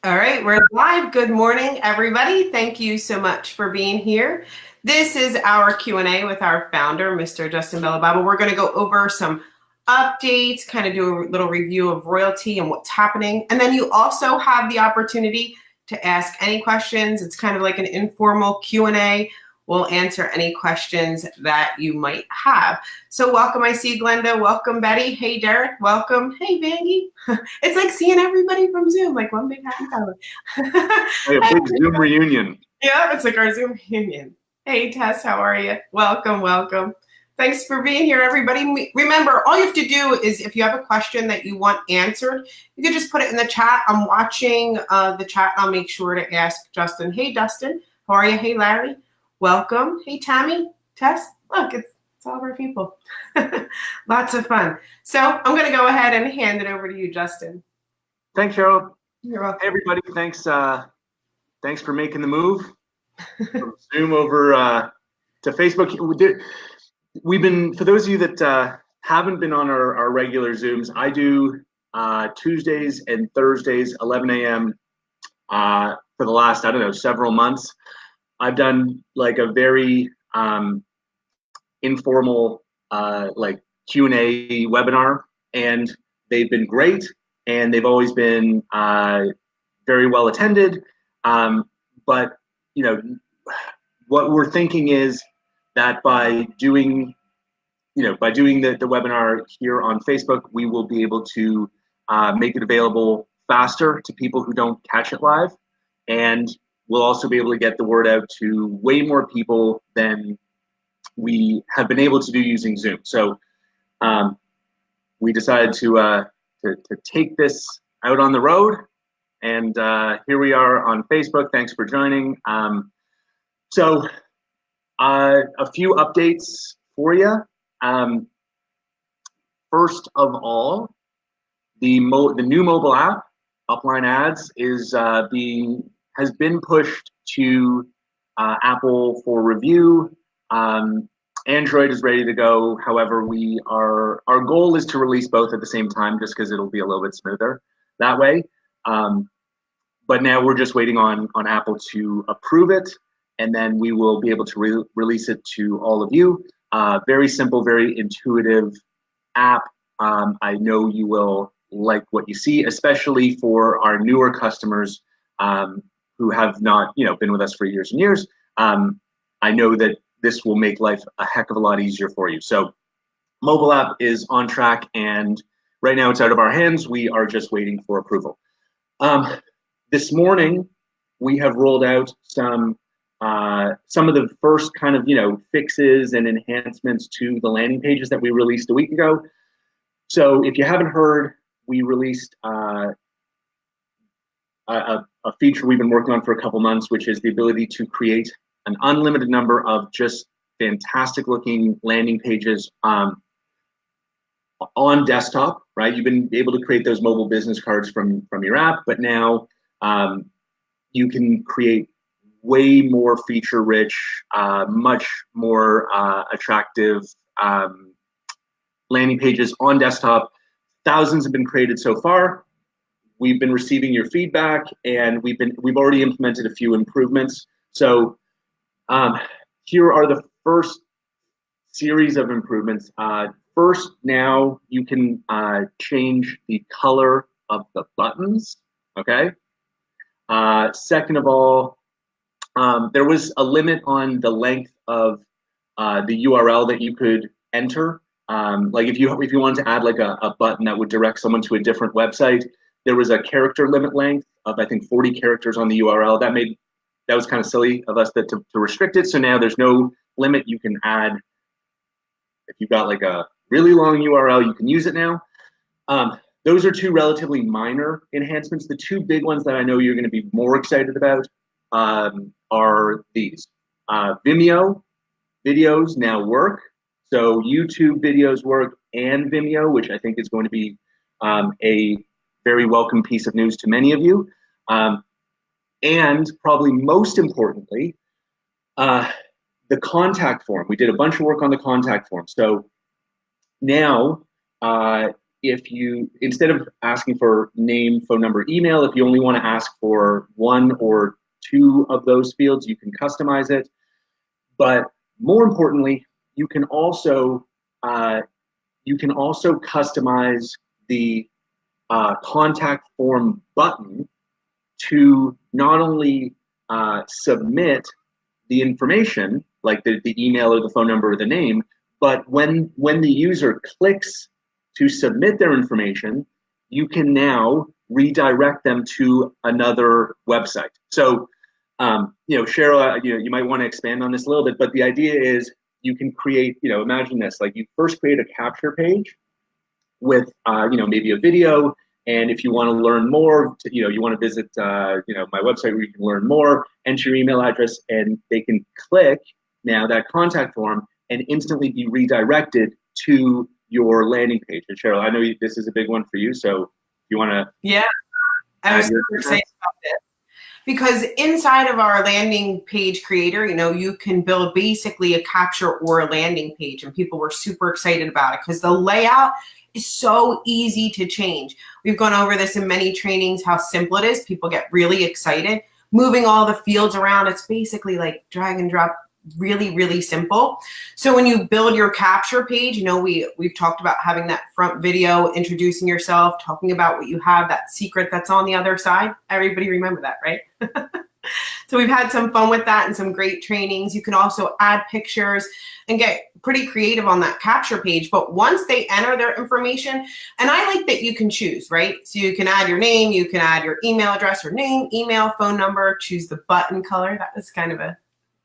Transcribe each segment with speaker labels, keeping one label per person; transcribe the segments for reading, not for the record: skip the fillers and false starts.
Speaker 1: All right, we're live. Good morning, everybody. Thank you so much for being here. This is our Q&A with our founder, Mr. Justin Bellababa. We're going to go over some updates, kind of do a little review of Royaltie and what's happening. And then you also have the opportunity to ask any questions. It's kind of like an informal Q&A. We'll answer any questions that you might have. So welcome, I see Glenda. Welcome, Betty. Hey, Derek. Welcome. Hey, Vangie. It's like seeing everybody from Zoom, like one big happy family.
Speaker 2: Hey, a big Zoom reunion.
Speaker 1: Yeah, it's like our Zoom reunion. Hey, Tess, how are you? Welcome, welcome. Thanks for being here, everybody. Remember, all you have to do is if you have a question that you want answered, you can just put it in the chat. I'm watching the chat. I'll make sure to ask Justin. Hey, Dustin. How are you? Hey, Larry. Welcome. Hey, Tammy. Tess. Look, it's all of our people. Lots of fun. So I'm going to go ahead and hand it over to you, Justin.
Speaker 2: Thanks, Cheryl.
Speaker 1: You're welcome.
Speaker 2: Hey, everybody. Thanks for making the move from Zoom over to Facebook. We've been, for those of you that haven't been on our regular Zooms, I do Tuesdays and Thursdays, 11 a.m. For the last, I don't know, several months. I've done like a very informal like Q&A webinar, and they've been great, and they've always been very well attended. But you know, what we're thinking is that by doing the webinar here on Facebook, we will be able to make it available faster to people who don't catch it live, and we'll also be able to get the word out to way more people than we have been able to do using Zoom. So we decided to take this out on the road, and here we are on Facebook. Thanks for joining. So a few updates for you. First of all, the new mobile app, Upline Ads, has been pushed to Apple for review. Android is ready to go. However, our goal is to release both at the same time, just because it'll be a little bit smoother that way. But now we're just waiting on Apple to approve it, and then we will be able to release it to all of you. Very simple, very intuitive app. I know you will like what you see, especially for our newer customers who have not, been with us for years and years. I know that this will make life a heck of a lot easier for you. So mobile app is on track, and right now it's out of our hands. We are just waiting for approval. This morning, we have rolled out some of the first kind of, fixes and enhancements to the landing pages that we released a week ago. So if you haven't heard, we released a feature we've been working on for a couple months, which is the ability to create an unlimited number of just fantastic looking landing pages on desktop, right? You've been able to create those mobile business cards from your app, but now you can create way more feature rich, much more attractive landing pages on desktop. Thousands have been created so far. We've been receiving your feedback, and we've already implemented a few improvements. So here are the first series of improvements. First, now you can change the color of the buttons, okay? Second of all, there was a limit on the length of the URL that you could enter. Like if you wanted to add like a button that would direct someone to a different website, there was a character limit length of, I think, 40 characters on the URL. That was kind of silly of us to restrict it. So now there's no limit. You can add, if you've got like a really long URL, you can use it now. Those are two relatively minor enhancements. The two big ones that I know you're going to be more excited about are these. Vimeo videos now work. So YouTube videos work and Vimeo, which I think is going to be a very welcome piece of news to many of you. And probably most importantly, the contact form. We did a bunch of work on the contact form. So now if you, instead of asking for name, phone number, email, if you only want to ask for one or two of those fields, you can customize it. But more importantly, you can also customize the contact form button to not only submit the information, like the email or the phone number or the name, but when the user clicks to submit their information, you can now redirect them to another website. So, Cheryl, you might want to expand on this a little bit, but the idea is you can create, imagine this, like you first create a capture page with, maybe a video. And if you want to learn more, you want to visit, my website where you can learn more, enter your email address, and they can click now that contact form and instantly be redirected to your landing page. And Cheryl, I know this is a big one for you, so you want to?
Speaker 1: Yeah, I was super excited about this because inside of our landing page creator, you can build basically a capture or a landing page, and people were super excited about it because the layout is so easy to change. We've gone over this in many trainings, how simple it is. People get really excited. Moving all the fields around, it's basically like drag and drop, really, really simple. So when you build your capture page, we've talked about having that front video, introducing yourself, talking about what you have, that secret that's on the other side. Everybody remember that, right? So we've had some fun with that and some great trainings. You can also add pictures and get pretty creative on that capture page. But once they enter their information, and I like that you can choose, right? So you can add your name, you can add your email address or name, email, phone number, choose the button color. That was kind of a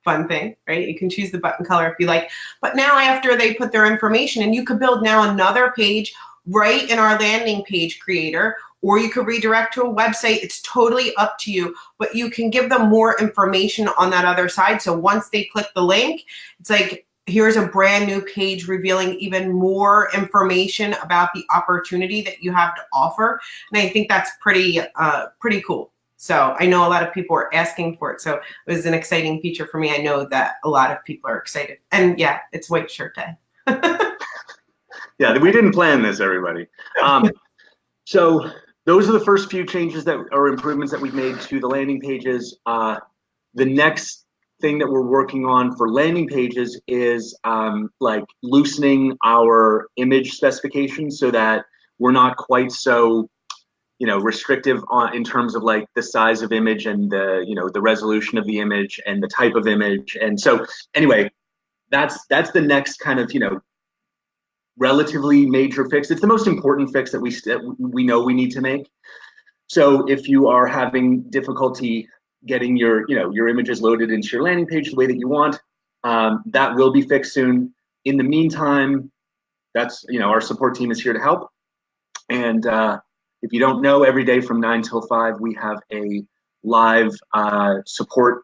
Speaker 1: fun thing, right? You can choose the button color if you like. But now after they put their information in, you could build now another page right in our landing page creator, or you could redirect to a website. It's totally up to you, but you can give them more information on that other side. So once they click the link, it's like, here's a brand new page revealing even more information about the opportunity that you have to offer. And I think that's pretty cool. So I know a lot of people are asking for it. So it was an exciting feature for me. I know that a lot of people are excited. And yeah, it's White Shirt Day.
Speaker 2: Yeah, we didn't plan this, everybody. So those are the first few changes that are improvements that we've made to the landing pages. The next thing that we're working on for landing pages is like loosening our image specifications so that we're not quite so restrictive in terms of like the size of image and the resolution of the image and the type of image. And so anyway, that's the next kind of relatively major fix. It's the most important fix that we know we need to make. So if you are having difficulty getting your images loaded into your landing page the way that you want, that will be fixed soon. In the meantime, that's our support team is here to help. And if you don't know, every day from 9 till 5, we have a live support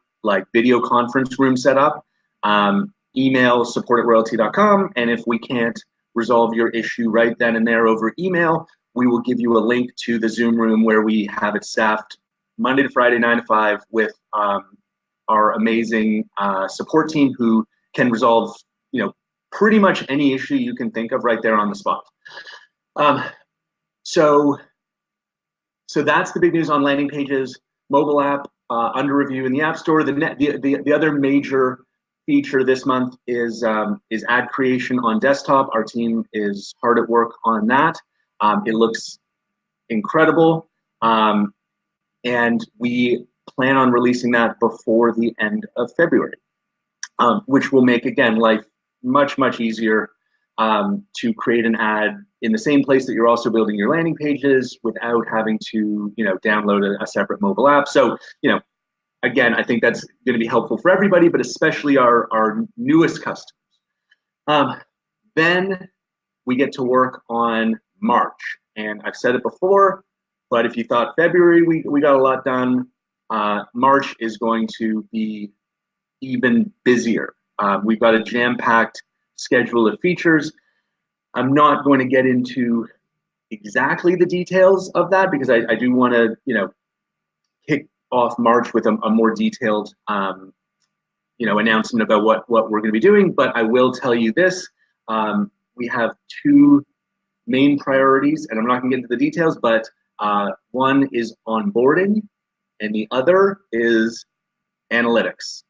Speaker 2: video conference room set up. Email support@royaltie.com, and if we can't resolve your issue right then and there over email, we will give you a link to the Zoom room where we have it staffed Monday to Friday, 9 to 5, with our amazing support team who can resolve pretty much any issue you can think of right there on the spot. So that's the big news on landing pages. Mobile app under review in the App Store. The other major feature this month is ad creation on desktop. Our team is hard at work on that. It looks incredible, and we plan on releasing that before the end of February, which will make, again, life much, much easier to create an ad in the same place that you're also building your landing pages without having to download a separate mobile app. So again, I think that's going to be helpful for everybody, but especially our newest customers. Then we get to work on March. And I've said it before, but if you thought February we got a lot done, March is going to be even busier. We've got a jam-packed schedule of features. I'm not going to get into exactly the details of that because I do want to, kick off March with a more detailed, announcement about what we're going to be doing. But I will tell you this: we have two main priorities, and I'm not going to get into the details, but one is onboarding, and the other is analytics.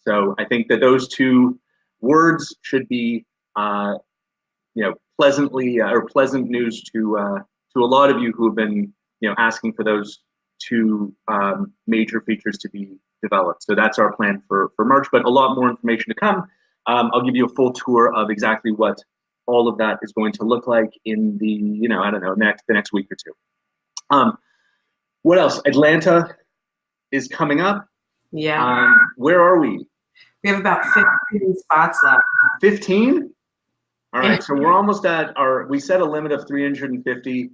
Speaker 2: So I think that those two words should be, pleasantly or pleasant news to a lot of you who have been, asking for those two major features to be developed. So that's our plan for March, but a lot more information to come. I'll give you a full tour of exactly what all of that is going to look like in the, the next week or two. What else? Atlanta is coming up.
Speaker 1: Yeah.
Speaker 2: Where are we?
Speaker 1: We have about 15 spots left.
Speaker 2: 15? All right, so we're almost at we set a limit of 350.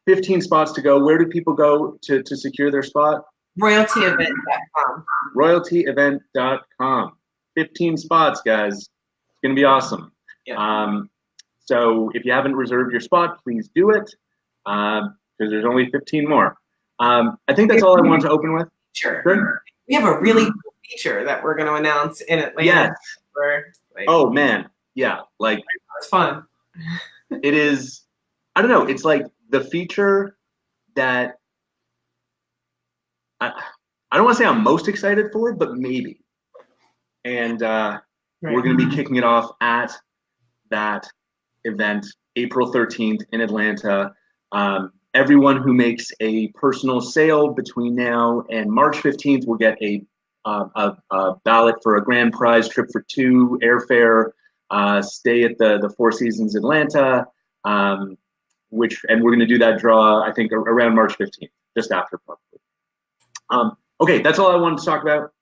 Speaker 2: 15 spots to go. Where do people go to secure their spot?
Speaker 1: Royaltyevent.com.
Speaker 2: Royaltyevent.com. 15 spots, guys. It's going to be awesome.
Speaker 1: Yeah.
Speaker 2: So if you haven't reserved your spot, please do it because there's only 15 more. I think that's all I want to open with.
Speaker 1: Sure.
Speaker 2: Sure.
Speaker 1: We have a really cool feature that we're going to announce in Atlanta.
Speaker 2: Yes. Oh, man. Yeah.
Speaker 1: It's fun.
Speaker 2: It is, I don't know. It's like the feature that I don't want to say I'm most excited for, but maybe. And we're going to be kicking it off at that event, April 13th in Atlanta. Everyone who makes a personal sale between now and March 15th will get a ballot for a grand prize trip for two, airfare, stay at the Four Seasons Atlanta, and we're going to do that draw, I think, around March 15th, just after probably. Okay, that's all I wanted to talk about.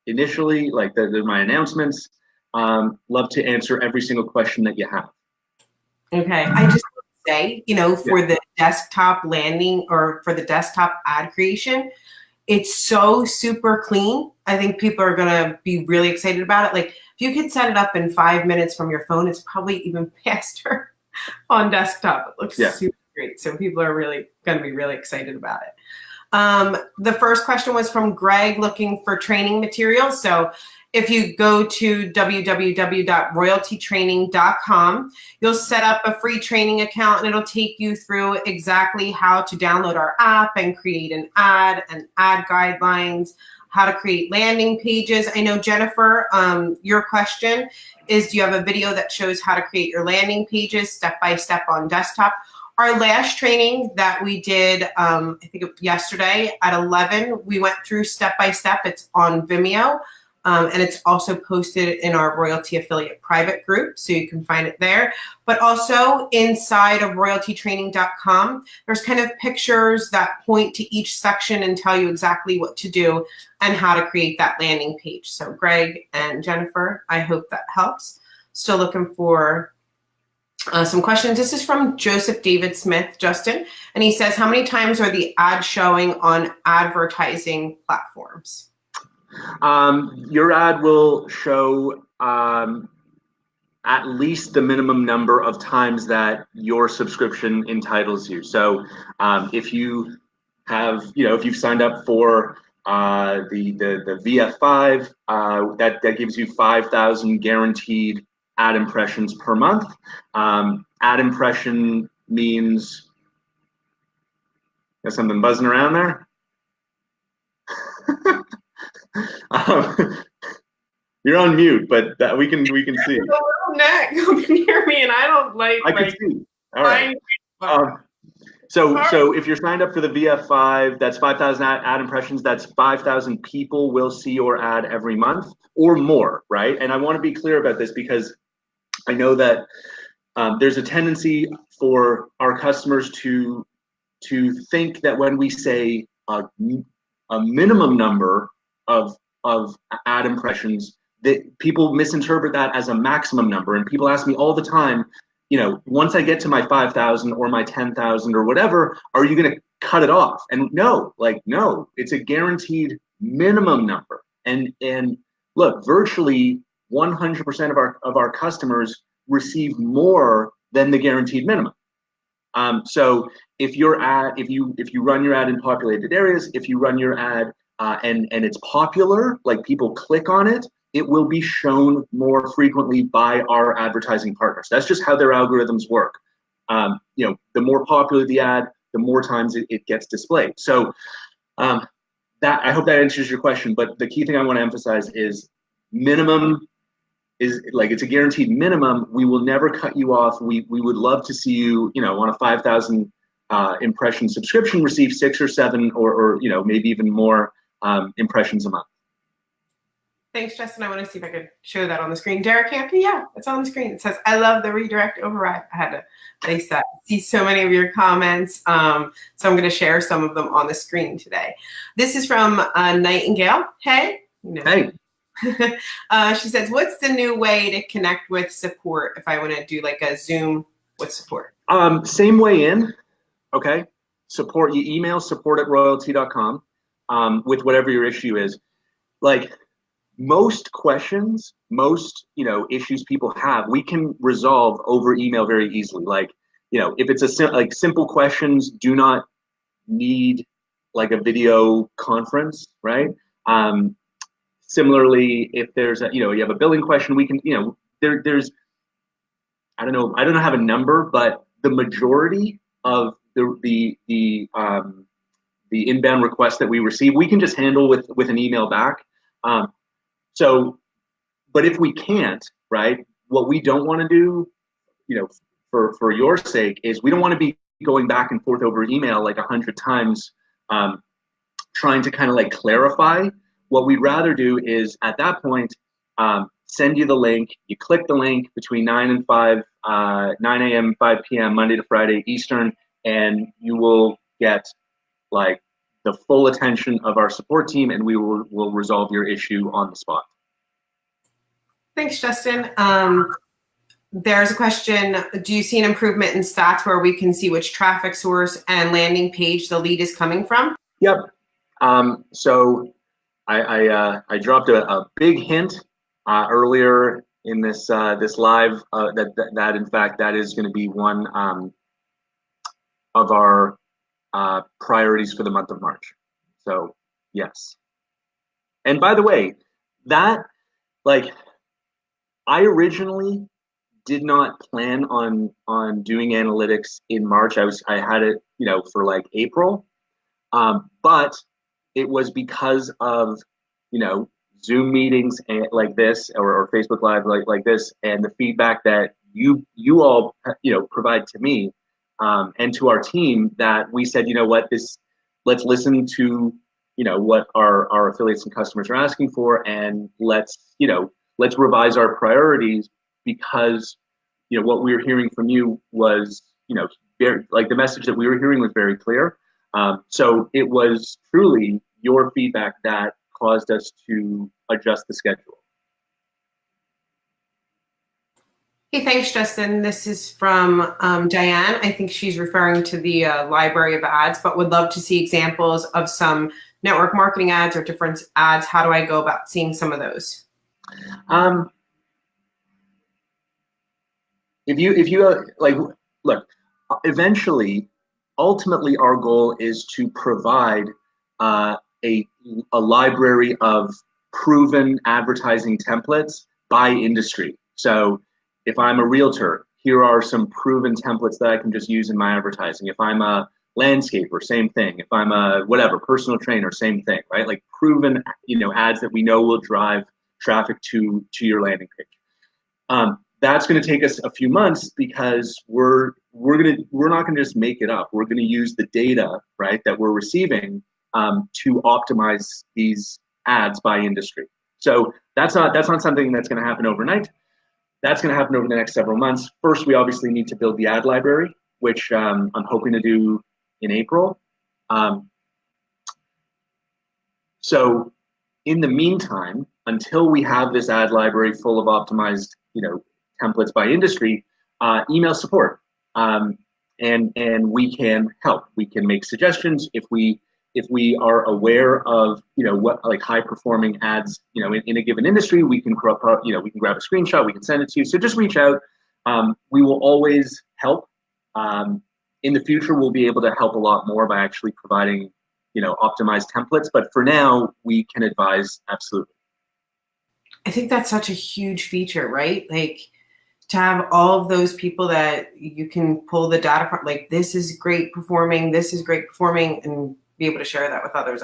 Speaker 2: Initially, like my announcements. Love to answer every single question that you have.
Speaker 1: Okay, I just want to say, for the desktop landing or for the desktop ad creation, it's so super clean. I think people are gonna be really excited about it. Like if you could set it up in 5 minutes from your phone, it's probably even faster on desktop. It looks super great. So people are really gonna be really excited about it. The first question was from Greg looking for training materials. So if you go to www.royaltytraining.com, you'll set up a free training account and it'll take you through exactly how to download our app and create an ad and ad guidelines, how to create landing pages. I know, Jennifer, your question is, do you have a video that shows how to create your landing pages step-by-step on desktop? Our last training that we did, I think yesterday at 11, we went through step-by-step. It's on Vimeo. And it's also posted in our Royalty Affiliate private group, so you can find it there. But also inside of royaltytraining.com, there's kind of pictures that point to each section and tell you exactly what to do and how to create that landing page. So Greg and Jennifer, I hope that helps. Still looking for some questions. This is from Joseph David Smith, Justin, and he says, how many times are the ads showing on advertising platforms?
Speaker 2: Your ad will show at least the minimum number of times that your subscription entitles you. So if you have, if you've signed up for the VF5, that gives you 5,000 guaranteed ad impressions per month. Ad impression means, got something buzzing around there? You're on mute, but we can see.
Speaker 1: A little neck can hear me, and I don't like.
Speaker 2: I can see. All right. So if you're signed up for the VF5, that's 5,000 ad impressions. That's 5,000 people will see your ad every month or more, right? And I want to be clear about this because I know that there's a tendency for our customers to think that when we say a minimum number of ad impressions, that people misinterpret that as a maximum number. And people ask me all the time, once I get to my 5,000 or my 10,000 or whatever, are you going to cut it off? And no, it's a guaranteed minimum number. And look, virtually 100% of our customers receive more than the guaranteed minimum. So if you run your ad in populated areas, if you run your ad and it's popular, like people click on it, it will be shown more frequently by our advertising partners. That's just how their algorithms work. The more popular the ad, the more times it gets displayed. So that, I hope that answers your question. But the key thing I want to emphasize is minimum is like, it's a guaranteed minimum. We will never cut you off. We would love to see you, on a 5,000 impression subscription, receive 6 or 7 or maybe even more impressions a month.
Speaker 1: Thanks, Justin. I want to see if I could show that on the screen. Derek Hampton, yeah, it's on the screen. It says, I love the redirect override. I had to place that. I see so many of your comments. So I'm going to share some of them on the screen today. This is from Nightingale. Hey.
Speaker 2: Hey.
Speaker 1: She says, what's the new way to connect with support if I want to do like a Zoom with support?
Speaker 2: Same way in. Okay. Support, you email support@royaltie.com with whatever your issue is. Like, most questions, most issues people have, we can resolve over email very easily. Like, if it's simple questions, do not need like a video conference, right? Similarly, if there's you have a billing question, we can there's I don't know have a number, but the majority of the inbound requests that we receive, we can just handle with an email back. So, but if we can't, right, what we don't want to do, for your sake, is we don't want to be going back and forth over email like 100 times, trying to kind of like clarify. What we'd rather do is at that point, send you the link. You click the link between 9 and 5, 9 a.m., 5 p.m., Monday to Friday Eastern, and you will get like the full attention of our support team, and we will resolve your issue on the spot.
Speaker 1: Thanks, Justin. There's a question. Do you see an improvement in stats where we can see which traffic source and landing page the lead is coming from?
Speaker 2: Yep. So I dropped a big hint earlier in this live that in fact that is going to be one of our priorities for the month of March. So yes. And by the way, that, like, I originally did not plan on doing analytics in March. I had it, for like April, but it was because of, Zoom meetings and like this, or Facebook Live like this, and the feedback that you all provide to me and to our team, that we said, let's listen to what our affiliates and customers are asking for, and let's revise our priorities, because what we were hearing from you was very, like, the message that we were hearing was very clear. So it was truly your feedback that caused us to adjust the schedule.
Speaker 1: Hey, thanks, Justin. This is from Diane. I think she's referring to the library of ads, but would love to see examples of some network marketing ads or different ads. How do I go about seeing some of those?
Speaker 2: If you like, look, eventually, ultimately, our goal is to provide a library of proven advertising templates by industry. So if I'm a realtor, here are some proven templates that I can just use in my advertising. If I'm a landscaper, same thing. If I'm a whatever personal trainer, same thing, right? Like proven, ads that we know will drive traffic to your landing page. That's going to take us a few months, because we're not going to just make it up. We're going to use the data, right, that we're receiving to optimize these ads by industry. So that's not something that's going to happen overnight. That's going to happen over the next several months. First, we obviously need to build the ad library, which I'm hoping to do in April. So in the meantime, until we have this ad library full of optimized, templates by industry, email support, and we can help. We can make suggestions if we are aware of what, like, high performing ads in a given industry. We can grab a screenshot, we can send it to you. So just reach out. We will always help. In the future, we'll be able to help a lot more by actually providing optimized templates. But for now, we can advise absolutely.
Speaker 1: I think that's such a huge feature, right? Like to have all of those people that you can pull the data from, like this is great performing, this is great performing, and be able to share that with others.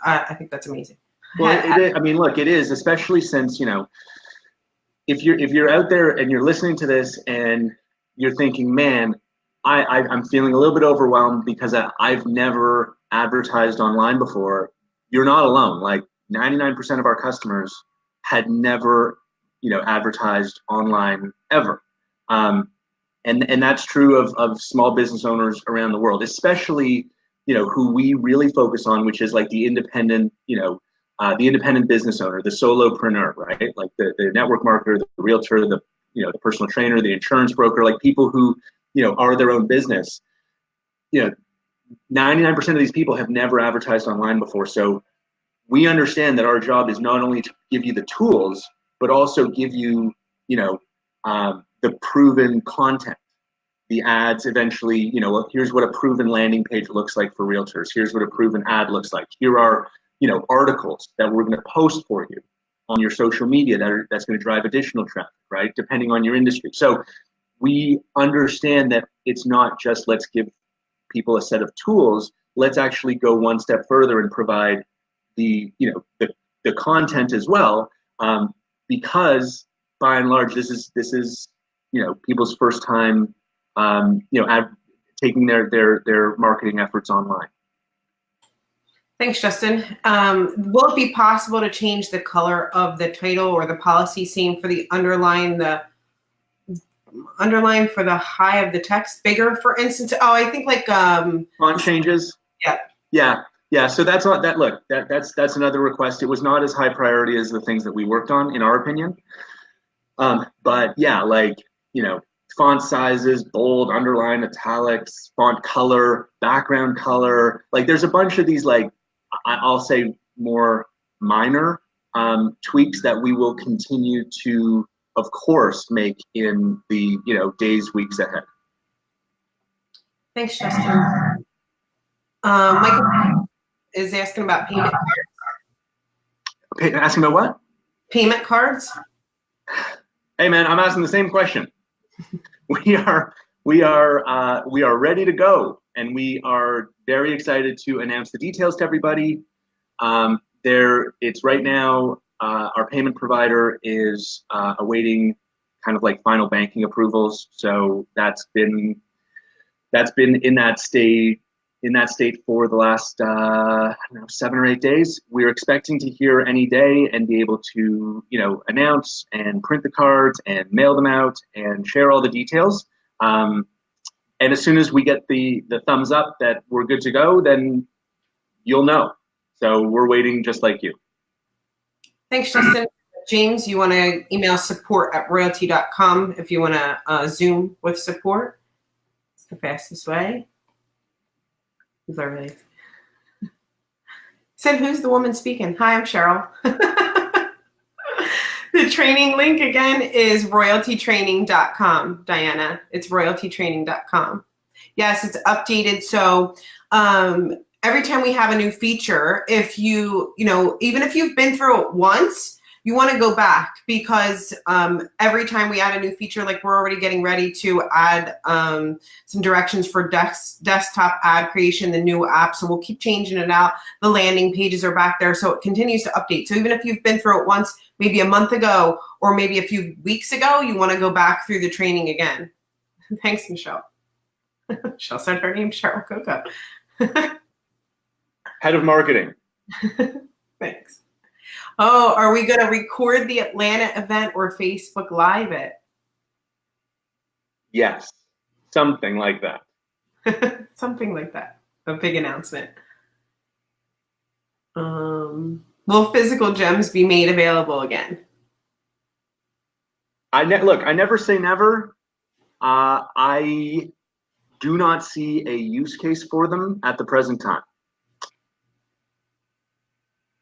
Speaker 1: I think that's amazing.
Speaker 2: Well, I mean, look, it is, especially since, if you're out there and you're listening to this and you're thinking, man, I'm feeling a little bit overwhelmed because I've never advertised online before. You're not alone. Like 99% of our customers had never, advertised online ever. And that's true of small business owners around the world, especially, who we really focus on, which is like the independent, the independent business owner, the solopreneur, right? Like the network marketer, the realtor, the personal trainer, the insurance broker, like people who, are their own business. 99% of these people have never advertised online before. So we understand that our job is not only to give you the tools, but also give you, the proven content, the ads eventually, here's what a proven landing page looks like for realtors. Here's what a proven ad looks like. Here are, articles that we're going to post for you on your social media that's going to drive additional traffic, right? Depending on your industry. So we understand that it's not just let's give people a set of tools. Let's actually go one step further and provide the content as well, because by and large this is people's first time taking their marketing efforts online.
Speaker 1: Thanks, Justin. Will it be possible to change the color of the title or the policy scene for the underline for the high of the text bigger, for instance? Oh, I think like
Speaker 2: font changes. Yeah. So that's not that. Look, that's another request. It was not as high priority as the things that we worked on, in our opinion. But yeah, like font sizes, bold, underline, italics, font color, background color. Like there's a bunch of these, like I'll say more minor tweaks that we will continue to, of course, make in the days, weeks ahead.
Speaker 1: Thanks, Justin. Michael is asking about payment cards.
Speaker 2: Asking about what?
Speaker 1: Payment cards.
Speaker 2: Hey man, I'm asking the same question. We are ready to go, and we are very excited to announce the details to everybody. It's right now. Our payment provider is awaiting kind of like final banking approvals. So that's been in that state for the last 7 or 8 days. We're expecting to hear any day and be able to announce and print the cards and mail them out and share all the details. And as soon as we get the thumbs up that we're good to go, then you'll know. So we're waiting just like you.
Speaker 1: Thanks, Justin. James, you want to email support@royaltie.com if you want to Zoom with support. It's the fastest way. Said, who's the woman speaking? Hi, I'm Cheryl. The training link again is royaltietraining.com, Diana. It's royaltietraining.com. Yes, it's updated. So every time we have a new feature, if even if you've been through it once, you want to go back, because every time we add a new feature, like we're already getting ready to add some directions for desktop ad creation, the new app. So we'll keep changing it out. The landing pages are back there. So it continues to update. So even if you've been through it once, maybe a month ago, or maybe a few weeks ago, you want to go back through the training again. Thanks, Michelle. Michelle said her name's Cheryl Coca.
Speaker 2: Head of marketing.
Speaker 1: Thanks. Oh, are we going to record the Atlanta event or Facebook Live it?
Speaker 2: Yes, something like that.
Speaker 1: Something like that. A big announcement. Will physical gems be made available again?
Speaker 2: Look, I never say never. I do not see a use case for them at the present time.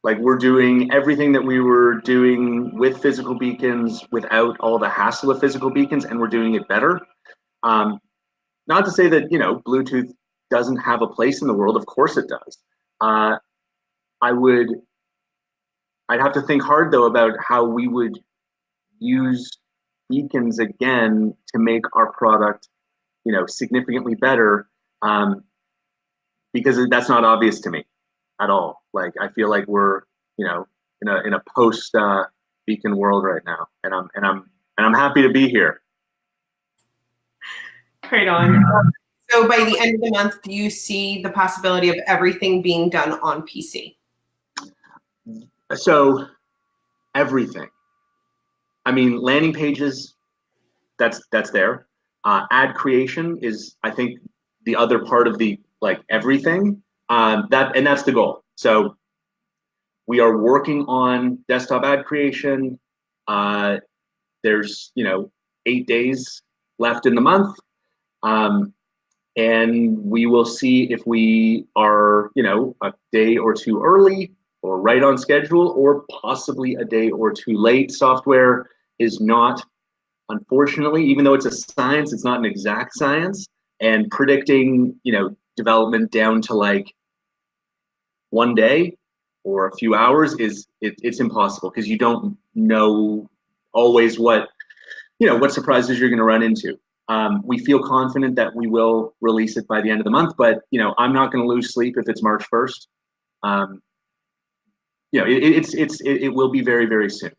Speaker 2: Like, we're doing everything that we were doing with physical beacons without all the hassle of physical beacons, and we're doing it better. Not to say that, Bluetooth doesn't have a place in the world. Of course it does. I would I'd have to think hard though about how we would use beacons again to make our product, significantly better, because that's not obvious to me at all. Like I feel like we're, in a post beacon world right now, and I'm happy to be here.
Speaker 1: Right on. So by the end of the month, do you see the possibility of everything being done on PC?
Speaker 2: So everything. I mean, landing pages, that's there. Ad creation is, I think, the other part of the everything. That's the goal. So we are working on desktop ad creation. There's 8 days left in the month, and we will see if we are a day or two early or right on schedule, or possibly a day or two late. Software is not, unfortunately, even though it's a science, it's not an exact science. And predicting, development down to like 1 day or a few hours it's impossible, because you don't know always what surprises you're going to run into. We feel confident that we will release it by the end of the month, but I'm not going to lose sleep if it's March 1st. It will be very, very soon.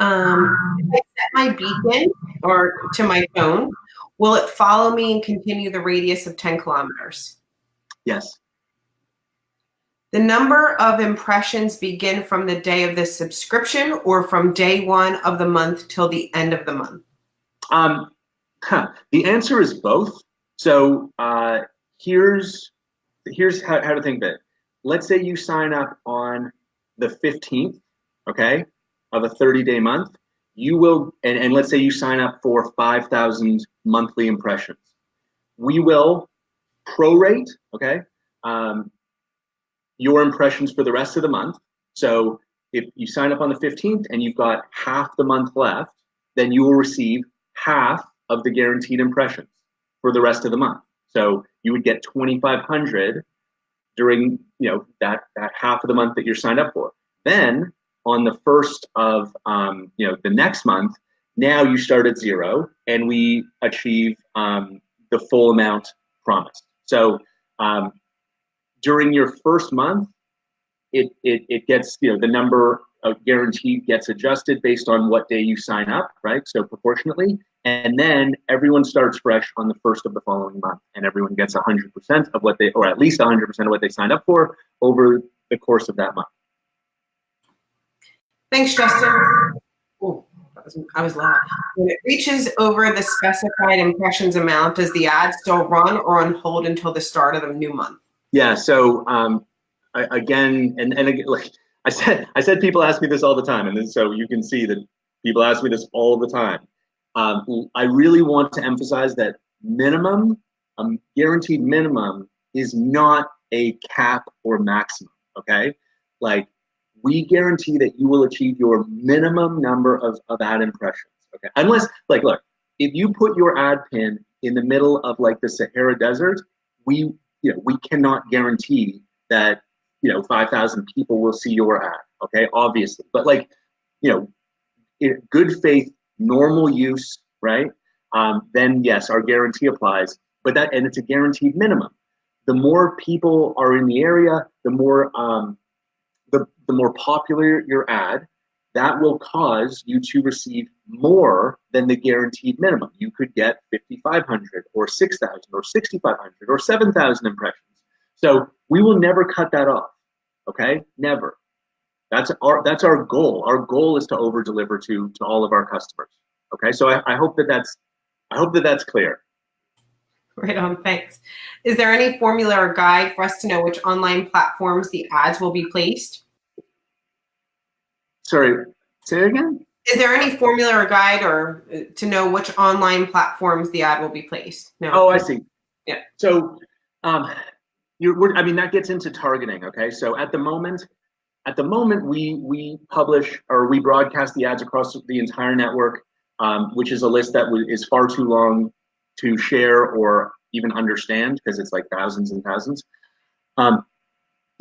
Speaker 1: If I set my beacon or to my phone, will it follow me and continue the radius of 10 kilometers?
Speaker 2: Yes.
Speaker 1: The number of impressions begin from the day of the subscription or from day 1 of the month till the end of the month?
Speaker 2: The answer is both. So here's how to think of it. Let's say you sign up on the 15th, okay, of a 30-day month. You will, and let's say you sign up for 5,000 monthly impressions. We will prorate, okay, your impressions for the rest of the month. So if you sign up on the 15th and you've got half the month left, then you will receive half of the guaranteed impressions for the rest of the month. So you would get 2,500 during that half of the month that you're signed up for. Then on the first of the next month, now you start at 0 and we achieve the full amount promised. So during your first month, it gets the number of guaranteed gets adjusted based on what day you sign up, right? So proportionately, and then everyone starts fresh on the first of the following month, and everyone gets 100% of what they, or at least 100% of what they signed up for over the course of that month.
Speaker 1: Thanks, Justin. Oh, I was loud. When it reaches over the specified impressions amount, does the ad still run or on hold until the start of the new month?
Speaker 2: Yeah. So again, like I said, people ask me this all the time, and then, so you can see that people ask me this all the time. I really want to emphasize that minimum, guaranteed minimum, is not a cap or maximum. Okay, like we guarantee that you will achieve your minimum number of ad impressions. Okay, unless look, if you put your ad pin in the middle of like the Sahara Desert, we cannot guarantee that 5,000 people will see your ad. Okay, obviously, but in good faith, normal use, right? Then yes, our guarantee applies. But and it's a guaranteed minimum. The more people are in the area, the more the more popular your ad, that will cause you to receive more than the guaranteed minimum. You could get 5,500 or 6,000 or 6,500 or 7,000 impressions. So we will never cut that off. Okay, never. That's our goal. Our goal is to over deliver to all of our customers. Okay, so I hope that's clear.
Speaker 1: Right on. Thanks. Is there any formula or guide for us to know which online platforms the ads will be placed?
Speaker 2: Sorry, say it again.
Speaker 1: Is there any formula or guide or to know which online platforms the ad will be placed? No.
Speaker 2: Oh, I see.
Speaker 1: Yeah.
Speaker 2: So, that gets into targeting. Okay, so at the moment, we publish or we broadcast the ads across the entire network, which is a list that is far too long to share or even understand because it's like thousands and thousands.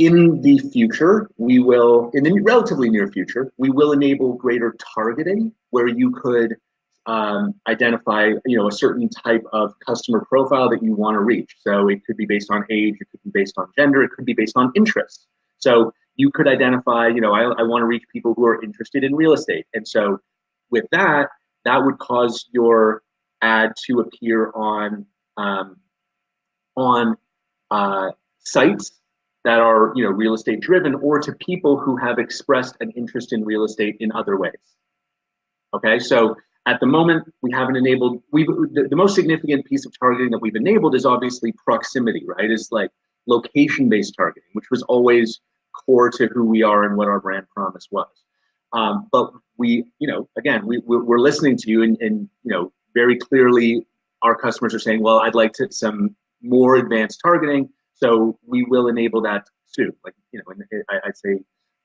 Speaker 2: In the future, we will, in the relatively near future, we will enable greater targeting where you could identify, a certain type of customer profile that you want to reach. So it could be based on age, it could be based on gender, it could be based on interests. So you could identify, I want to reach people who are interested in real estate. And so with that, that would cause your ad to appear on sites that are real estate driven, or to people who have expressed an interest in real estate in other ways. Okay, so at the moment we haven't enabled. The most significant piece of targeting that we've enabled is obviously proximity, right? Is like location-based targeting, which was always core to who we are and what our brand promise was. But we, again, we're listening to you, and very clearly our customers are saying, well, I'd like some more advanced targeting. So we will enable that soon, like, I'd say,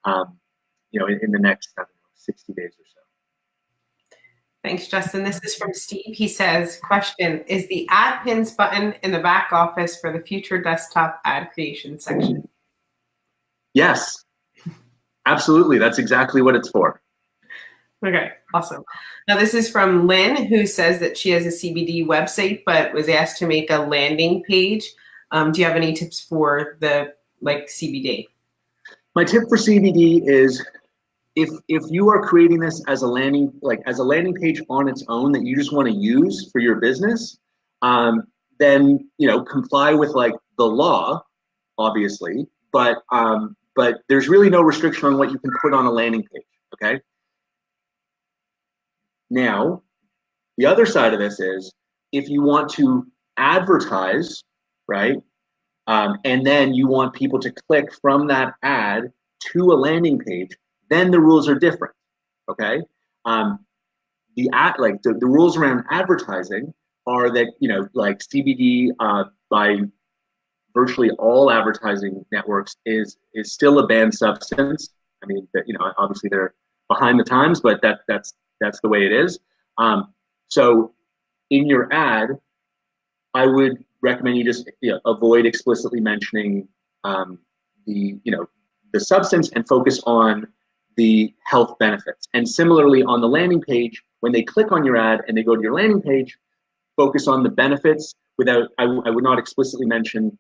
Speaker 2: in the next, 60 days or so.
Speaker 1: Thanks, Justin. This is from Steve. He says, question, is the ad pins button in the back office for the future desktop ad creation section?
Speaker 2: Yes, absolutely. That's exactly what it's for.
Speaker 1: Okay, awesome. Now this is from Lynn, who says that she has a CBD website, but was asked to make a landing page. Do you have any tips for the CBD?
Speaker 2: My tip for CBD is if you are creating this as a landing page on its own that you just want to use for your business, then comply with the law, obviously, but there's really no restriction on what you can put on a landing page. Okay. Now, the other side of this is if you want to advertise, right? And then you want people to click from that ad to a landing page, then the rules are different. Okay. The rules around advertising are that, CBD by virtually all advertising networks is still a banned substance. I mean, obviously they're behind the times, but that's the way it is. So in your ad, I would recommend you just avoid explicitly mentioning the substance and focus on the health benefits. And similarly, on the landing page, when they click on your ad and they go to your landing page, focus on the benefits without. I would not explicitly mention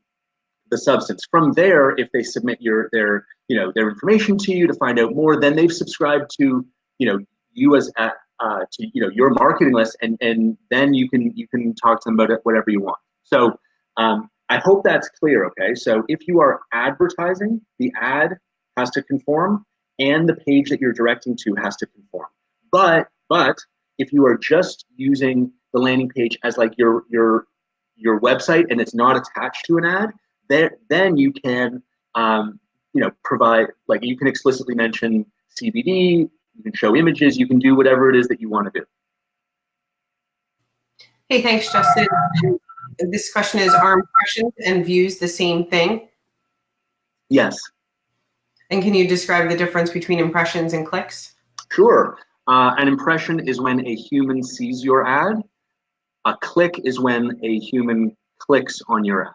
Speaker 2: the substance. From there, if they submit their information to you to find out more, then they've subscribed to you as your marketing list, and then you can talk to them about it, whatever you want. So I hope that's clear. Okay, so if you are advertising, the ad has to conform, and the page that you're directing to has to conform. But if you are just using the landing page as your website and it's not attached to an ad, then you can provide, you can explicitly mention CBD, you can show images, you can do whatever it is that you want to do.
Speaker 1: Hey, thanks, Justin. This question is, are impressions and views the same thing?
Speaker 2: Yes.
Speaker 1: And can you describe the difference between impressions and clicks?
Speaker 2: Sure. An impression is when a human sees your ad. A click is when a human clicks on your ad.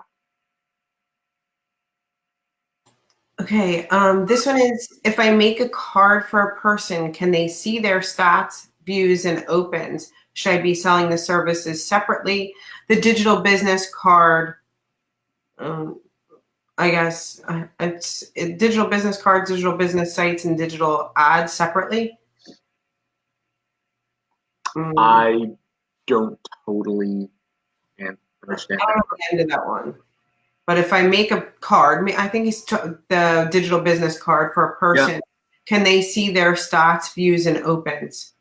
Speaker 1: Okay, this one is, if I make a card for a person, can they see their stats, views, and opens? Should I be selling the services separately? The digital business card, I guess it's digital business cards, digital business sites, and digital ads separately.
Speaker 2: I don't totally understand.
Speaker 1: I don't get into that one. But if I make a card, I think it's the digital business card for a person. Yeah. Can they see their stats, views, and opens?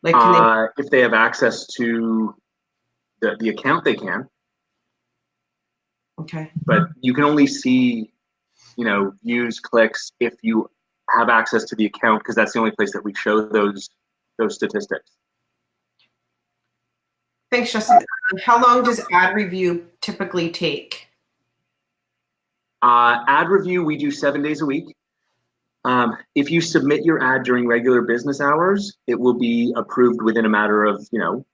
Speaker 2: If they have access to the account, they can.
Speaker 1: Okay.
Speaker 2: But you can only see, views, clicks if you have access to the account, because that's the only place that we show those statistics.
Speaker 1: Thanks, Justin. How long does ad review typically take?
Speaker 2: Ad review, we do 7 days a week. If you submit your ad during regular business hours, it will be approved within a matter of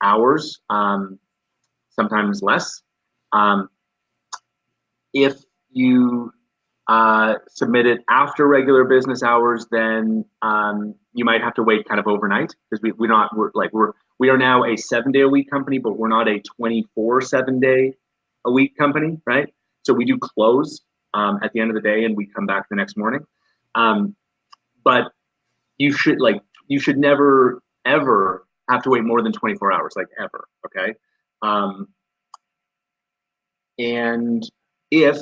Speaker 2: hours, sometimes less. If you submit it after regular business hours, then you might have to wait kind of overnight, because we are now a 7-day a week company, but we're not a 24/7 day a week company, right? So we do close at the end of the day, and we come back the next morning. But you should never ever have to wait more than 24 hours, like ever. Okay. And if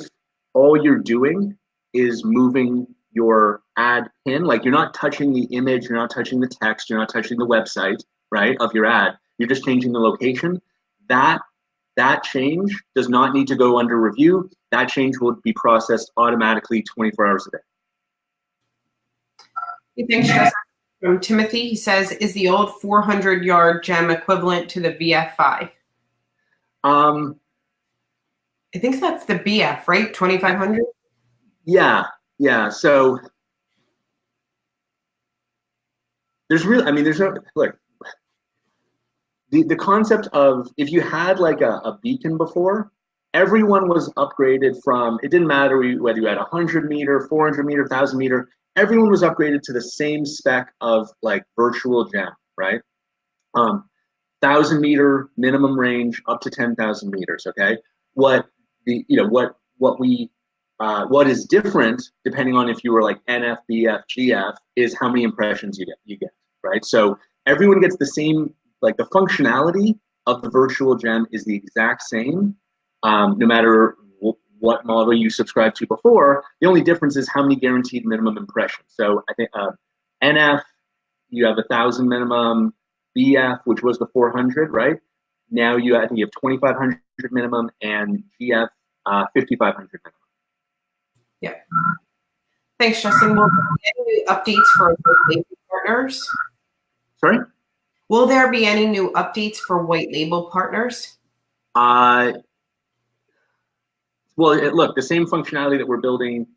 Speaker 2: all you're doing is moving your ad pin, like you're not touching the image, you're not touching the text, you're not touching the website, right, of your ad, you're just changing the location, that change does not need to go under review. That change will be processed automatically 24 hours a day.
Speaker 1: Thanks, Justin. From Timothy, he says, is the old 400-yard gem equivalent to the VF5? I think that's the BF, right? 2,500?
Speaker 2: Yeah. So there's no, look, the concept of, if you had like a beacon before, everyone was upgraded from, it didn't matter whether you had 100 meter, 400 meter, 1,000 meter, everyone was upgraded to the same spec of like virtual gem, right? 1,000 meter minimum range up to 10,000 meters. Okay, what is different, depending on if you were like NF, BF, GF, is how many impressions you get, right? So everyone gets the same, like the functionality of the virtual gem is the exact same, no matter what model you subscribed to before. The only difference is how many guaranteed minimum impressions. So I think NF, you have 1,000 minimum. BF, which was the 400, right? Now I think you have 2,500 minimum, and GF 5,500 minimum.
Speaker 1: Yeah. Thanks, Justin. Will there be any new updates for white label partners?
Speaker 2: Sorry?
Speaker 1: Will there be any new updates for white label partners?
Speaker 2: Well, look, the same functionality that we're building,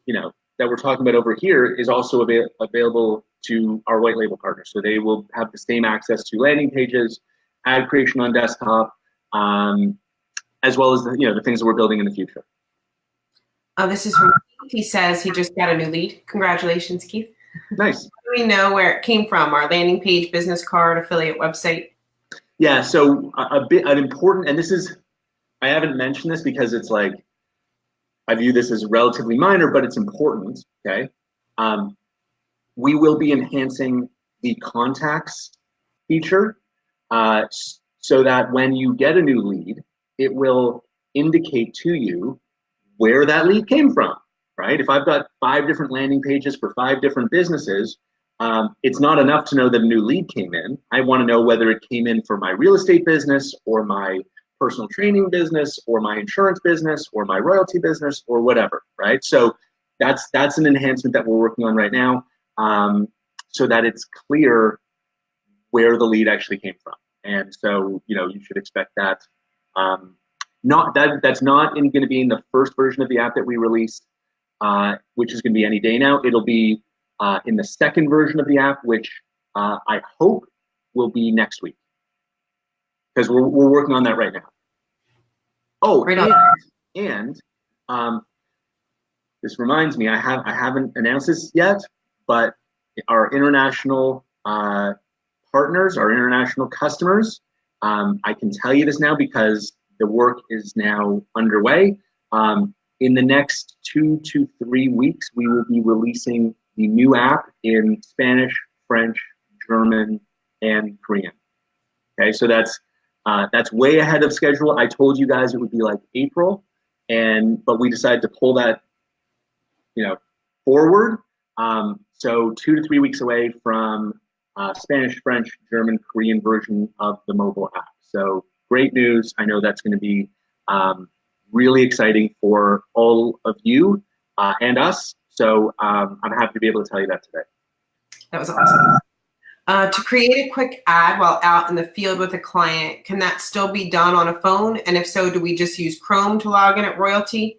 Speaker 2: that we're talking about over here, is also available to our white label partners. So they will have the same access to landing pages, ad creation on desktop, as well as the things that we're building in the future.
Speaker 1: This is from Keith. He says he just got a new lead. Congratulations, Keith.
Speaker 2: Nice.
Speaker 1: Do we know where it came from? Our landing page, business card, affiliate website?
Speaker 2: Yeah, so an important, and this is, I haven't mentioned this because it's like, I view this as relatively minor, but it's important, okay? We will be enhancing the contacts feature so that when you get a new lead, it will indicate to you where that lead came from, right? If I've got 5 different landing pages for 5 different businesses, it's not enough to know that a new lead came in. I want to know whether it came in for my real estate business, or my personal training business, or my insurance business, or my royalty business, or whatever, right? So that's an enhancement that we're working on right now, so that it's clear where the lead actually came from. And so, you should expect that. That's not going to be in the first version of the app that we release, which is going to be any day now. It'll be in the second version of the app, which I hope will be next week, because we're working on that right now. Oh, and this reminds me, I haven't announced this yet, but our international partners, our international customers, I can tell you this now because the work is now underway. In the next 2 to 3 weeks, we will be releasing the new app in Spanish, French, German, and Korean. Okay, so that's way ahead of schedule. I told you guys it would be like April, but we decided to pull that, forward. So 2 to 3 weeks away from Spanish, French, German, Korean version of the mobile app. So great news. I know that's going to be really exciting for all of you and us. So I'm happy to be able to tell you that today.
Speaker 1: That was awesome. To create a quick ad while out in the field with a client, can that still be done on a phone? And if so, do we just use Chrome to log in at Royaltie?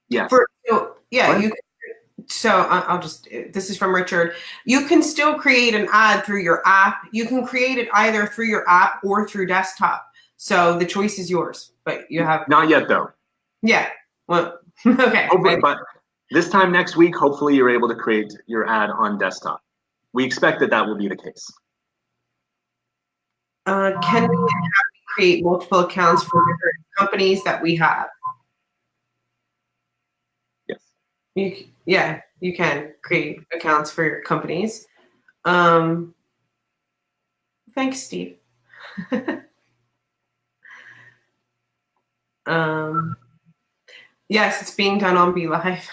Speaker 2: Yes.
Speaker 1: This is from Richard. You can still create an ad through your app. You can create it either through your app or through desktop. So the choice is yours, but you have.
Speaker 2: Not yet though.
Speaker 1: Yeah. Well, okay.
Speaker 2: But this time next week, hopefully you're able to create your ad on desktop. We expect that will be the case.
Speaker 1: Can we create multiple accounts for different companies that we have?
Speaker 2: Yes.
Speaker 1: Yeah, you can create accounts for your companies. Thanks, Steve. Yes, it's being done on BeLive.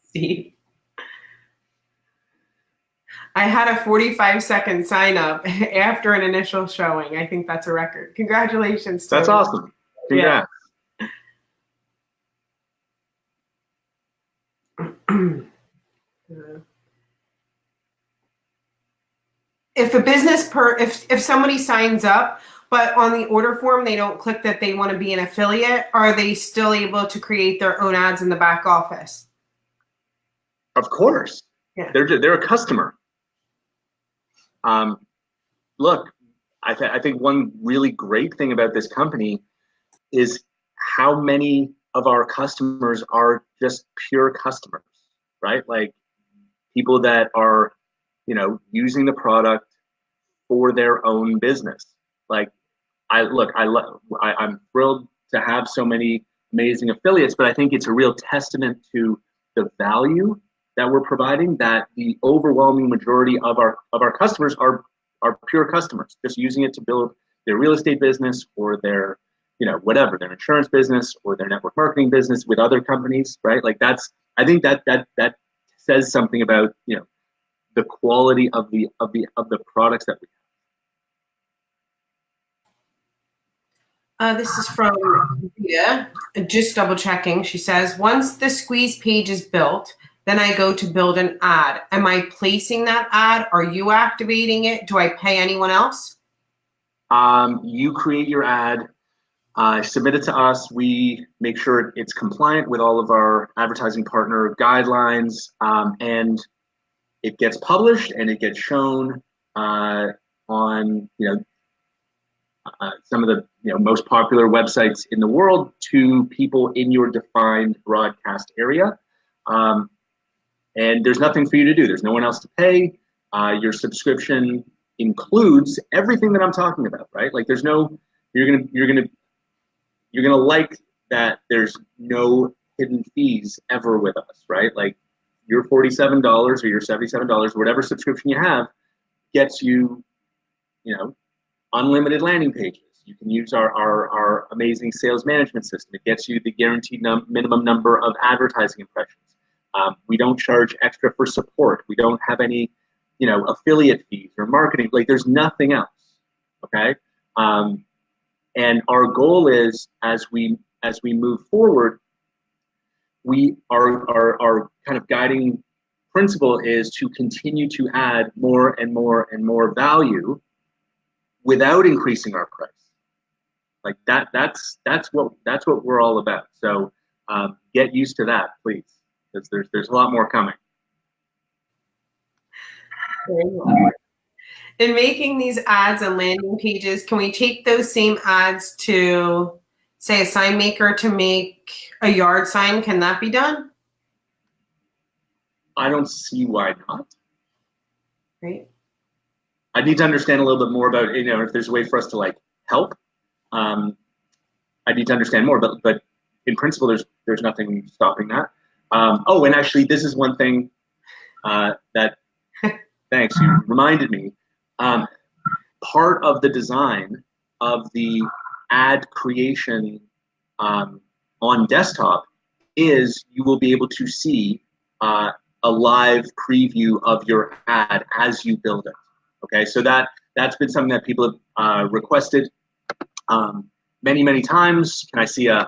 Speaker 1: Steve. I had a 45-second sign up after an initial showing. I think that's a record. Congratulations, Tony.
Speaker 2: That's awesome. Congrats.
Speaker 1: Yeah. If a business if somebody signs up, but on the order form they don't click that they want to be an affiliate, are they still able to create their own ads in the back office?
Speaker 2: Of course. Yeah. They're a customer. Look, I think one really great thing about this company is how many of our customers are just pure customers, right? Like people that are, using the product for their own business. Like I'm thrilled to have so many amazing affiliates, but I think it's a real testament to the value that we're providing, that the overwhelming majority of our customers are pure customers, just using it to build their real estate business or their, whatever, their insurance business or their network marketing business with other companies, right? Like I think that says something about, the quality of the products that we
Speaker 1: have. This is from Rita, just double checking. She says, once the squeeze page is built, then I go to build an ad. Am I placing that ad? Are you activating it? Do I pay anyone else?
Speaker 2: You create your ad, submit it to us. We make sure it's compliant with all of our advertising partner guidelines, and it gets published and it gets shown on some of the most popular websites in the world to people in your defined broadcast area. And there's nothing for you to do. There's no one else to pay. Your subscription includes everything that I'm talking about, right? Like you're gonna like that there's no hidden fees ever with us, right? Like your $47 or your $77, whatever subscription you have, gets you, unlimited landing pages. You can use our amazing sales management system. It gets you the guaranteed minimum number of advertising impressions. We don't charge extra for support. We don't have any, affiliate fees or marketing. Like there's nothing else. Okay. And our goal is, as we move forward, our kind of guiding principle is to continue to add more and more and more value without increasing our price. Like that's what we're all about. So get used to that, please, because there's a lot more coming.
Speaker 1: In making these ads and landing pages, can we take those same ads to, say, a sign maker to make a yard sign? Can that be done?
Speaker 2: I don't see why not.
Speaker 1: Right.
Speaker 2: I need to understand a little bit more about, if there's a way for us to help. I need to understand more, but in principle, there's nothing stopping that. And actually, this is one thing that, thanks, you reminded me. Part of the design of the ad creation on desktop is you will be able to see a live preview of your ad as you build it. Okay, so that's been something that people have requested many, many times. Can I see a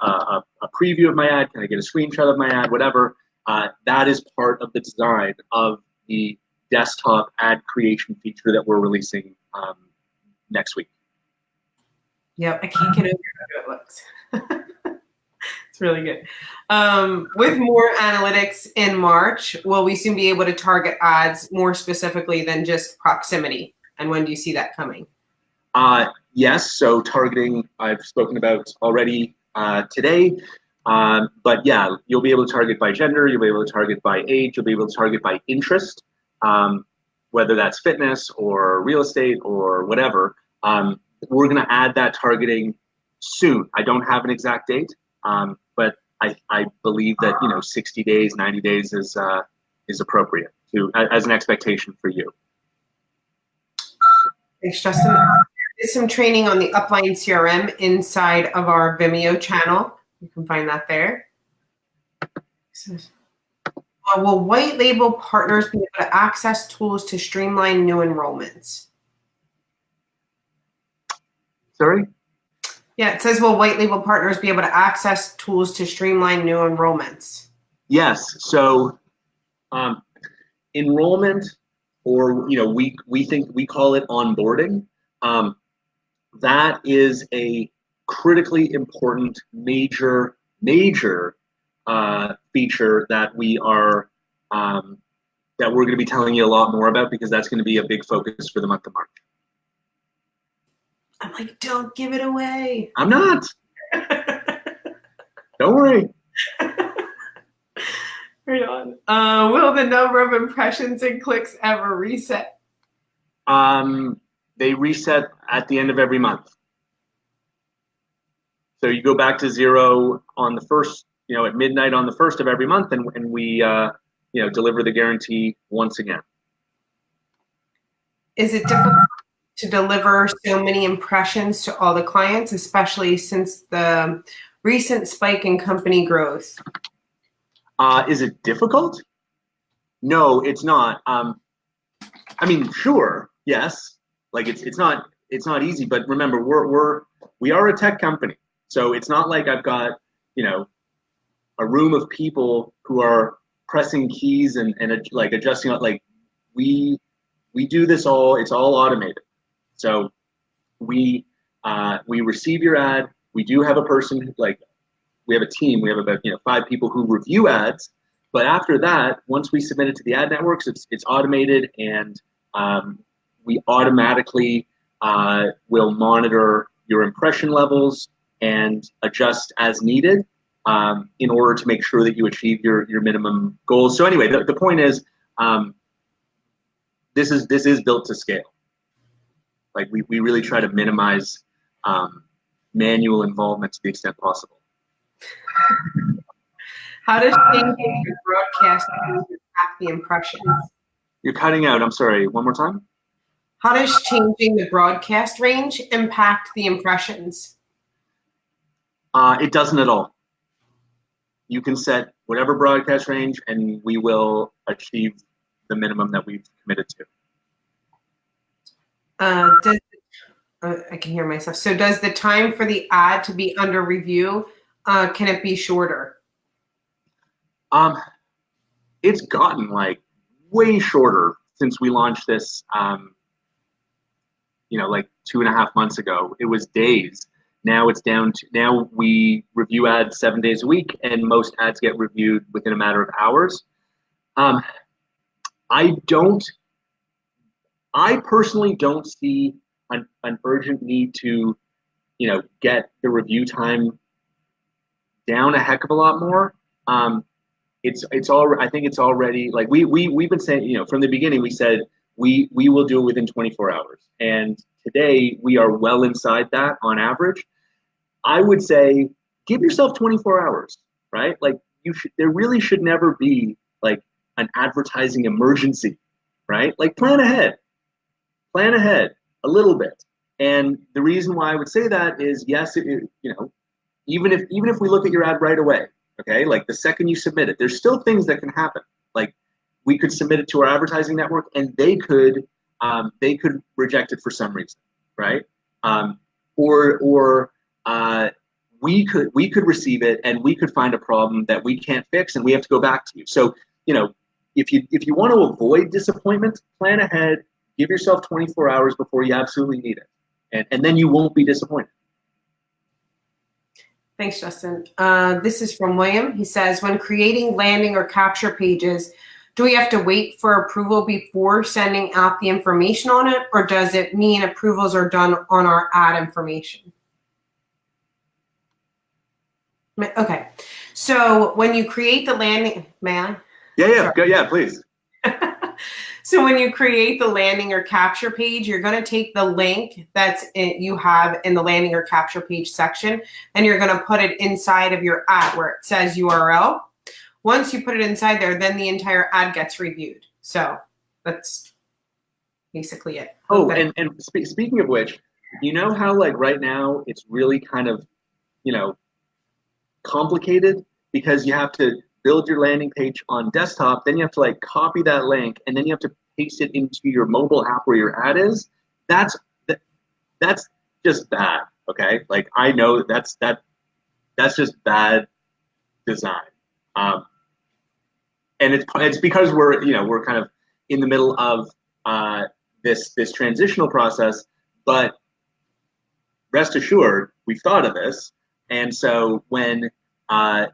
Speaker 2: preview of my ad? Can I get a screenshot of my ad? Whatever. That is part of the design of the desktop ad creation feature that we're releasing next week.
Speaker 1: Yep, I can't get over how good it looks. It's really good. With more analytics in March, will we soon be able to target ads more specifically than just proximity? And when do you see that coming?
Speaker 2: Yes, so targeting I've spoken about already today. But yeah, you'll be able to target by gender, you'll be able to target by age, you'll be able to target by interest, whether that's fitness or real estate or whatever. We're going to add that targeting soon. I don't have an exact date, but I believe that 60 days, 90 days is appropriate as an expectation for you.
Speaker 1: Thanks, Justin. There's some training on the Upline CRM inside of our Vimeo channel. You can find that there. Will white label partners be able to access tools to streamline new enrollments?
Speaker 2: Sorry?
Speaker 1: Yeah, it says, will white label partners be able to access tools to streamline new enrollments?
Speaker 2: Yes. So enrollment, or we call it onboarding. That is a critically important major feature that we're going to be telling you a lot more about, because that's going to be a big focus for the month of March.
Speaker 1: I'm like, don't give it away.
Speaker 2: I'm not. Don't worry.
Speaker 1: Right on. Will the number of impressions and clicks ever reset?
Speaker 2: They reset at the end of every month. So you go back to zero on the first, at midnight on the first of every month, and we, deliver the guarantee once again.
Speaker 1: Is it difficult to deliver so many impressions to all the clients, especially since the recent spike in company growth?
Speaker 2: Is it difficult? No, it's not. I mean, sure, yes. Like it's not easy, but remember, we are a tech company, so it's not like I've got a room of people who are pressing keys and like adjusting. Like we do this all. It's all automated. So we receive your ad. We do have a person we have a team. We have about 5 people who review ads. But after that, once we submit it to the ad networks, it's automated, and we automatically will monitor your impression levels and adjust as needed in order to make sure that you achieve your minimum goals. So anyway, the point is, this is built to scale. Like we really try to minimize manual involvement to the extent possible.
Speaker 1: How does changing the broadcast impact the impressions?
Speaker 2: You're cutting out. I'm sorry. One more time.
Speaker 1: How does changing the broadcast range impact the impressions?
Speaker 2: It doesn't at all. You can set whatever broadcast range, and we will achieve the minimum that we've committed to.
Speaker 1: I can hear myself. So does the time for the ad to be under review, can it be shorter?
Speaker 2: It's gotten way shorter since we launched this, like 2.5 months ago. It was days. Now it's down to, now we review ads 7 days a week, and most ads get reviewed within a matter of hours. I personally don't see an urgent need to, get the review time down a heck of a lot more. It's all. I think it's already we've been saying, from the beginning we said we will do it within 24 hours, and today we are well inside that on average. I would say give yourself 24 hours, right? There really should never be an advertising emergency, right? Plan ahead a little bit. And the reason why I would say that is, yes, even if we look at your ad right away, okay, the second you submit it, there's still things that can happen. We could submit it to our advertising network, and they could reject it for some reason, right? Or we could receive it, and we could find a problem that we can't fix, and we have to go back to you. So if you want to avoid disappointment, plan ahead. Give yourself 24 hours before you absolutely need it, and then you won't be disappointed.
Speaker 1: Thanks, Justin. This is from William. He says, when creating landing or capture pages, do we have to wait for approval before sending out the information on it, or does it mean approvals are done on our ad information? Okay. So when you create the landing, man.
Speaker 2: Yeah, go, yeah, please.
Speaker 1: So when you create the landing or capture page, you're going to take the link you have in the landing or capture page section, and you're going to put it inside of your ad where it says URL. Once you put it inside there, then the entire ad gets reviewed. So that's basically it.
Speaker 2: Oh, and speaking of which, you know how like right now it's really kind of, complicated because you have to build your landing page on desktop, then you have to like copy that link, and then you have to paste it into your mobile app where your ad is. That's just bad. Okay, like I know that's just bad design. And it's because we're kind of in the middle of this transitional process, but rest assured, we've thought of this. And so when the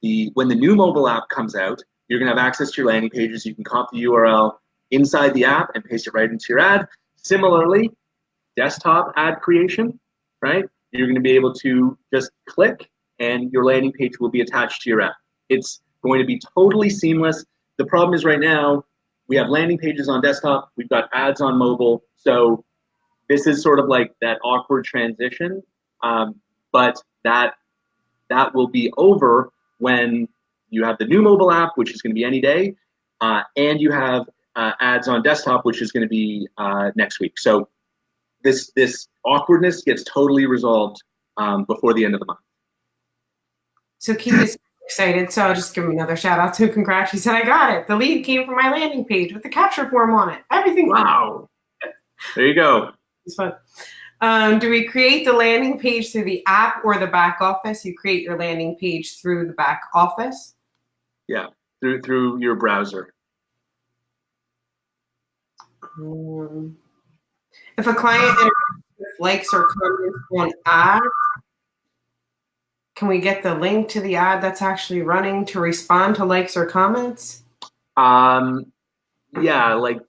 Speaker 2: new mobile app comes out, you're gonna have access to your landing pages. You can copy the URL inside the app and paste it right into your ad. Similarly, desktop ad creation, right? You're gonna be able to just click and your landing page will be attached to your app. It's going to be totally seamless. The problem is right now, we have landing pages on desktop, we've got ads on mobile, so this is sort of like that awkward transition, but that will be over when you have the new mobile app, which is going to be any day, and you have ads on desktop, which is going to be next week. So this awkwardness gets totally resolved before the end of the month.
Speaker 1: So Keith is excited, so I'll just give him another shout out to congrats. He said, I got it. The lead came from my landing page with the capture form on it. Everything.
Speaker 2: Wow. There you go.
Speaker 1: It's fun. Do we create the landing page through the app or the back office? You create your landing page through the back office?
Speaker 2: Yeah, through your browser.
Speaker 1: If a client likes or comments on ad, can we get the link to the ad that's actually running to respond to likes or comments?
Speaker 2: Yeah, like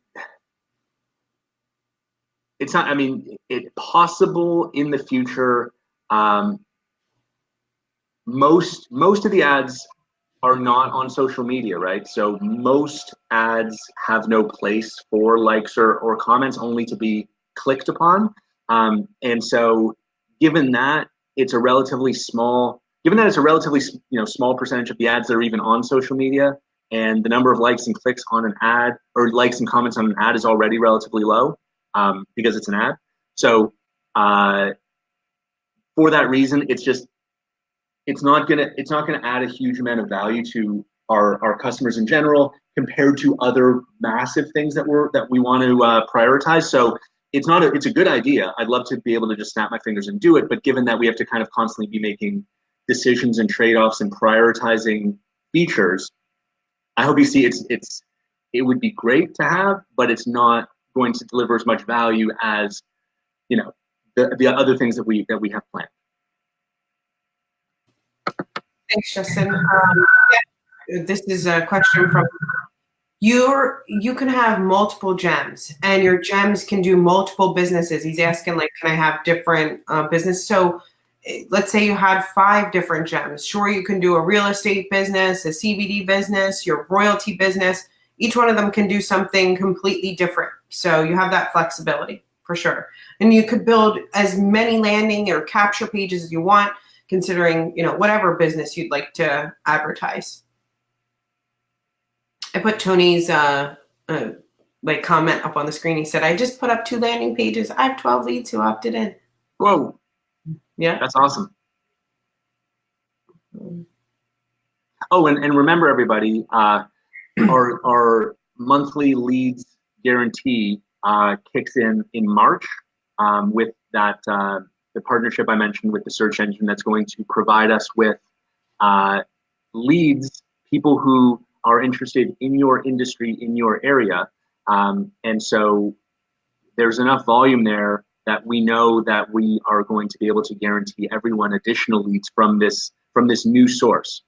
Speaker 2: it's not, I mean, it's possible in the future. Most of the ads are not on social media, right? So most ads have no place for likes or comments, only to be clicked upon. And so given that it's a relatively small small percentage of the ads that are even on social media, and the number of likes and clicks on an ad or likes and comments on an ad is already relatively low, because it's an ad. So for that reason, it's not gonna add a huge amount of value to our customers in general compared to other massive things that we want to prioritize. So it's a good idea. I'd love to be able to just snap my fingers and do it, but given that we have to kind of constantly be making decisions and trade-offs and prioritizing features, I hope you see it would be great to have, but it's not going to deliver as much value as the other things that we have planned.
Speaker 1: Thanks, Justin. This is a question from you can have multiple gems, and your gems can do multiple businesses. He's asking, like, can I have different business? So let's say you had 5 different gems. Sure, you can do a real estate business, a CBD business, your royalty business. Each one of them can do something completely different. So you have that flexibility for sure. And you could build as many landing or capture pages as you want, considering whatever business you'd like to advertise. I put Tony's comment up on the screen. He said, I just put up 2 landing pages. I have 12 leads who opted in.
Speaker 2: Whoa.
Speaker 1: Yeah.
Speaker 2: That's awesome. Oh, and remember, everybody, our monthly leads guarantee kicks in March with that the partnership I mentioned with the search engine that's going to provide us with leads, people who are interested in your industry, in your area. And so there's enough volume there that we know that we are going to be able to guarantee everyone additional leads from this new source.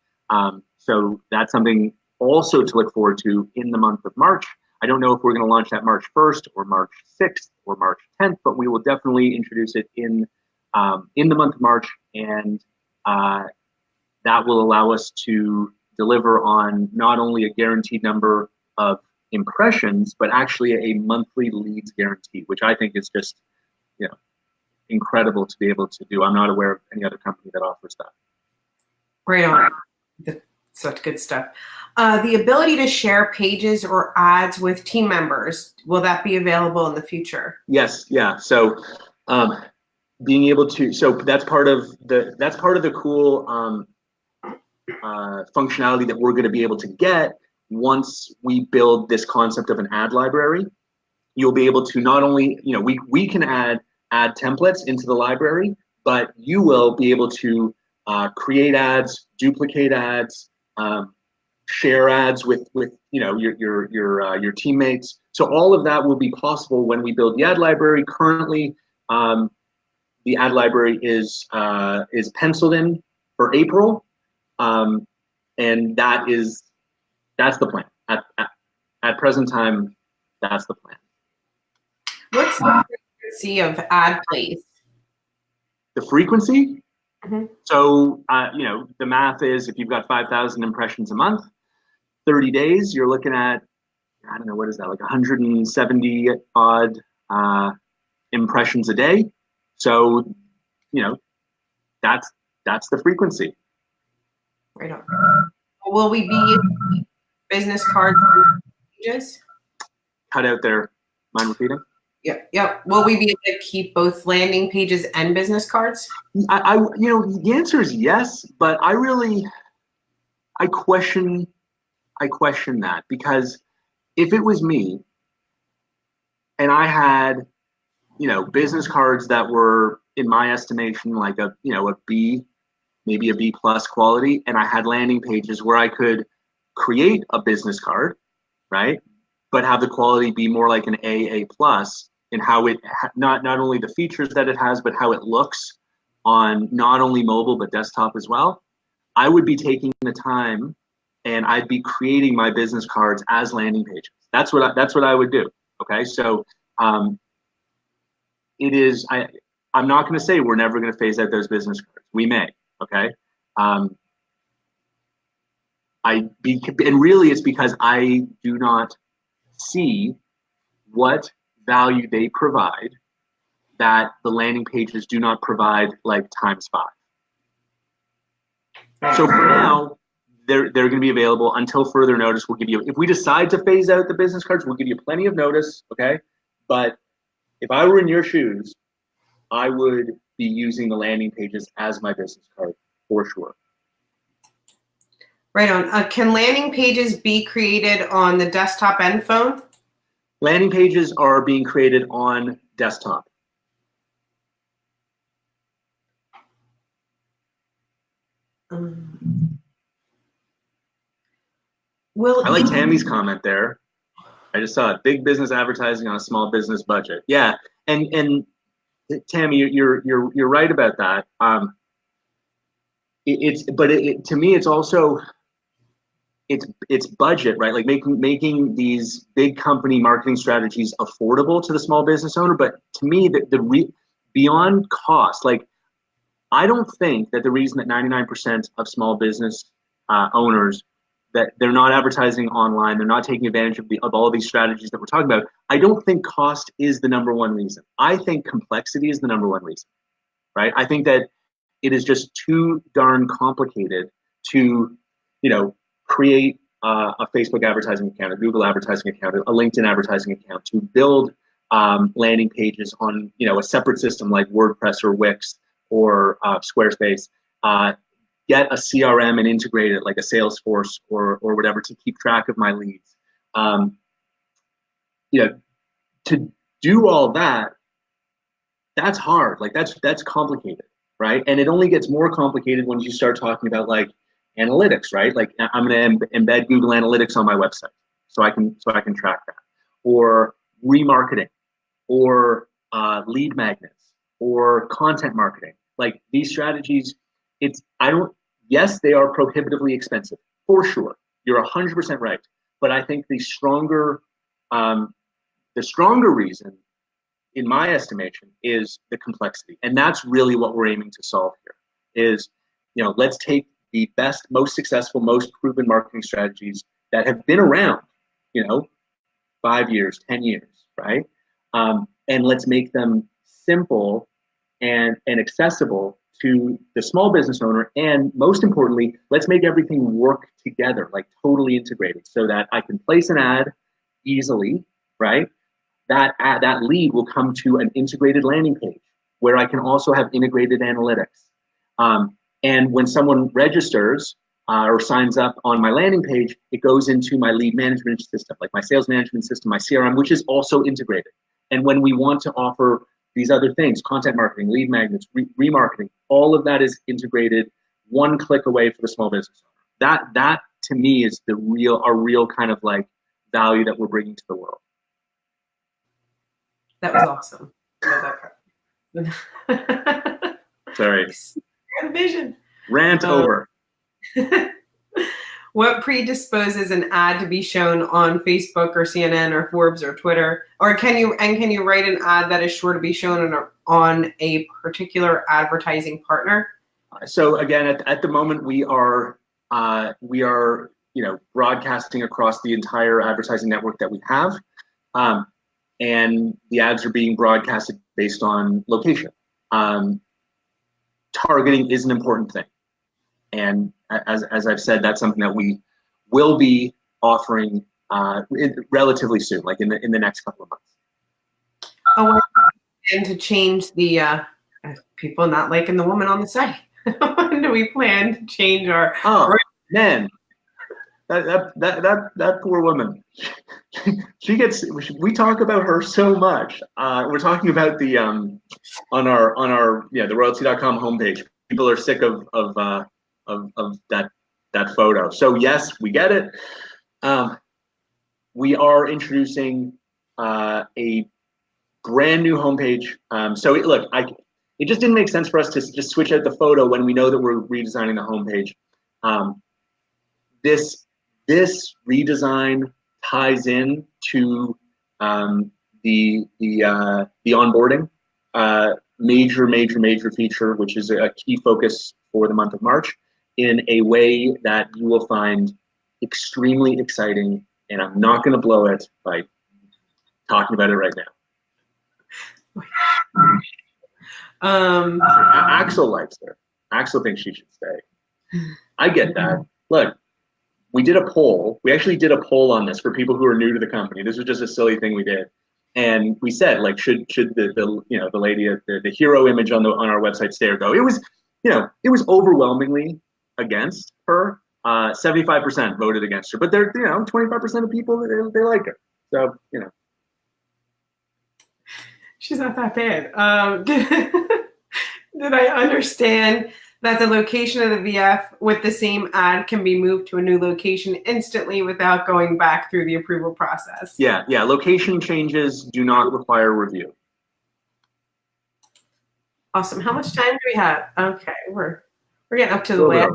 Speaker 2: So that's something also to look forward to in the month of March. I don't know if we're going to launch that March 1st or March 6th or March 10th, but we will definitely introduce it in the month of March. And that will allow us to deliver on not only a guaranteed number of impressions, but actually a monthly leads guarantee, which I think is just, you know, incredible to be able to do. I'm not aware of any other company that offers that.
Speaker 1: Right on. Such good stuff. The ability to share pages or ads with team members, will that be available in the future?
Speaker 2: Yes, yeah. So being able to, so that's part of the cool functionality that we're going to be able to get once we build this concept of an ad library. You'll be able to not only, you know, we can add templates into the library, but you will be able to create ads, duplicate ads, share ads with you know your teammates. So all of that will be possible when we build the ad library. Currently, the ad library is penciled in for April, and that's the plan. At present time, that's the plan.
Speaker 1: What's the frequency of ad plays?
Speaker 2: The frequency?
Speaker 1: Mm-hmm.
Speaker 2: So, you know, the math is if you've got 5,000 impressions a month, 30 days, you're looking at, I don't know, what is that, like 170 odd impressions a day. So, you know, that's the frequency.
Speaker 1: Right on. Will we be using business cards and pages?
Speaker 2: Cut out there. Mind repeating?
Speaker 1: Yep. Will we be able to keep both landing pages and business cards?
Speaker 2: I you know, the answer is yes, but I question that, because if it was me and I had, you know, business cards that were, in my estimation, like a, you know, a B, maybe a B plus quality, and I had landing pages where I could create a business card, right, but have the quality be more like an A plus, in how it not only the features that it has, but how it looks on not only mobile but desktop as well. I would be taking the time and I'd be creating my business cards as landing pages. That's what I would do. Okay, so it is. I'm not going to say we're never going to phase out those business cards. We may. Okay. And really, it's because I do not see what value they provide that the landing pages do not provide, like times 5. So for now, they're going to be available until further notice. We'll give you, if we decide to phase out the business cards, we'll give you plenty of notice. Okay. But if I were in your shoes, I would be using the landing pages as my business card for sure.
Speaker 1: Right on. Can landing pages be created on the desktop and phone?
Speaker 2: Landing pages are being created on desktop. I like Tammy's comment there. I just saw it. Big business advertising on a small business budget. Yeah, and Tammy, you're right about that. To me, it's also it's budget, right? Like making these big company marketing strategies affordable to the small business owner. But to me, beyond cost, like I don't think that the reason that 99% of small business owners, that they're not advertising online, they're not taking advantage of all of these strategies that we're talking about, I don't think cost is the number one reason. I think complexity is the number one reason, right? I think that it is just too darn complicated to, you know, create a Facebook advertising account, a Google advertising account, a LinkedIn advertising account, to build landing pages on, you know, a separate system like WordPress or Wix or Squarespace, get a CRM and integrate it like a Salesforce or whatever to keep track of my leads. You know, to do all that, that's hard. Like that's complicated, right? And it only gets more complicated when you start talking about like analytics, right? Like I'm going to embed Google Analytics on my website so I can track that, or remarketing, or lead magnets, or content marketing. Like these strategies, yes, they are prohibitively expensive, for sure. You're 100% right. But I think the stronger reason, in my estimation, is the complexity. And that's really what we're aiming to solve here is, you know, let's take the best, most successful, most proven marketing strategies that have been around, 5 years, 10 years, right? And let's make them simple and accessible to the small business owner. And most importantly, let's make everything work together, like totally integrated, so that I can place an ad easily, right? That lead will come to an integrated landing page where I can also have integrated analytics. And when someone registers or signs up on my landing page, it goes into my lead management system, like my sales management system, my CRM, which is also integrated. And when we want to offer these other things, content marketing, lead magnets, remarketing, all of that is integrated, one click away for the small business owner. That to me is our real kind of like value that we're bringing to the world.
Speaker 1: That was awesome.
Speaker 2: Sorry.
Speaker 1: Vision.
Speaker 2: Rant over.
Speaker 1: What predisposes an ad to be shown on Facebook or CNN or Forbes or Twitter? Or can you write an ad that is sure to be shown on a particular advertising partner?
Speaker 2: So again, at the moment, we are broadcasting across the entire advertising network that we have, and the ads are being broadcasted based on location. Targeting is an important thing, and as I've said, that's something that we will be offering relatively soon, like in the next couple of months.
Speaker 1: Oh, and to change the people not liking the woman on the site. When do we plan to change our?
Speaker 2: Oh man, that poor woman. We talk about her so much. We're talking about the on our the Royaltie.com homepage. People are sick of that photo. So yes, we get it. We are introducing a brand new homepage. So it just didn't make sense for us to just switch out the photo when we know that we're redesigning the homepage. This redesign ties in to the onboarding major feature, which is a key focus for the month of March, in a way that you will find extremely exciting. And I'm not going to blow it by talking about it right now. Axel likes her. Axel thinks she should stay. I get that. Look, we did a poll. We actually did a poll on this for people who are new to the company. This was just a silly thing we did, and we said, like, should the lady, the hero image on our website stay or go? It was overwhelmingly against her. 75% voted against her, but they're 25% of people they like her. So
Speaker 1: she's not that bad. Did I understand that the location of the VF with the same ad can be moved to a new location instantly without going back through the approval process?
Speaker 2: Yeah. Location changes do not require review.
Speaker 1: Awesome. How much time do we have? Okay, we're getting up to the last.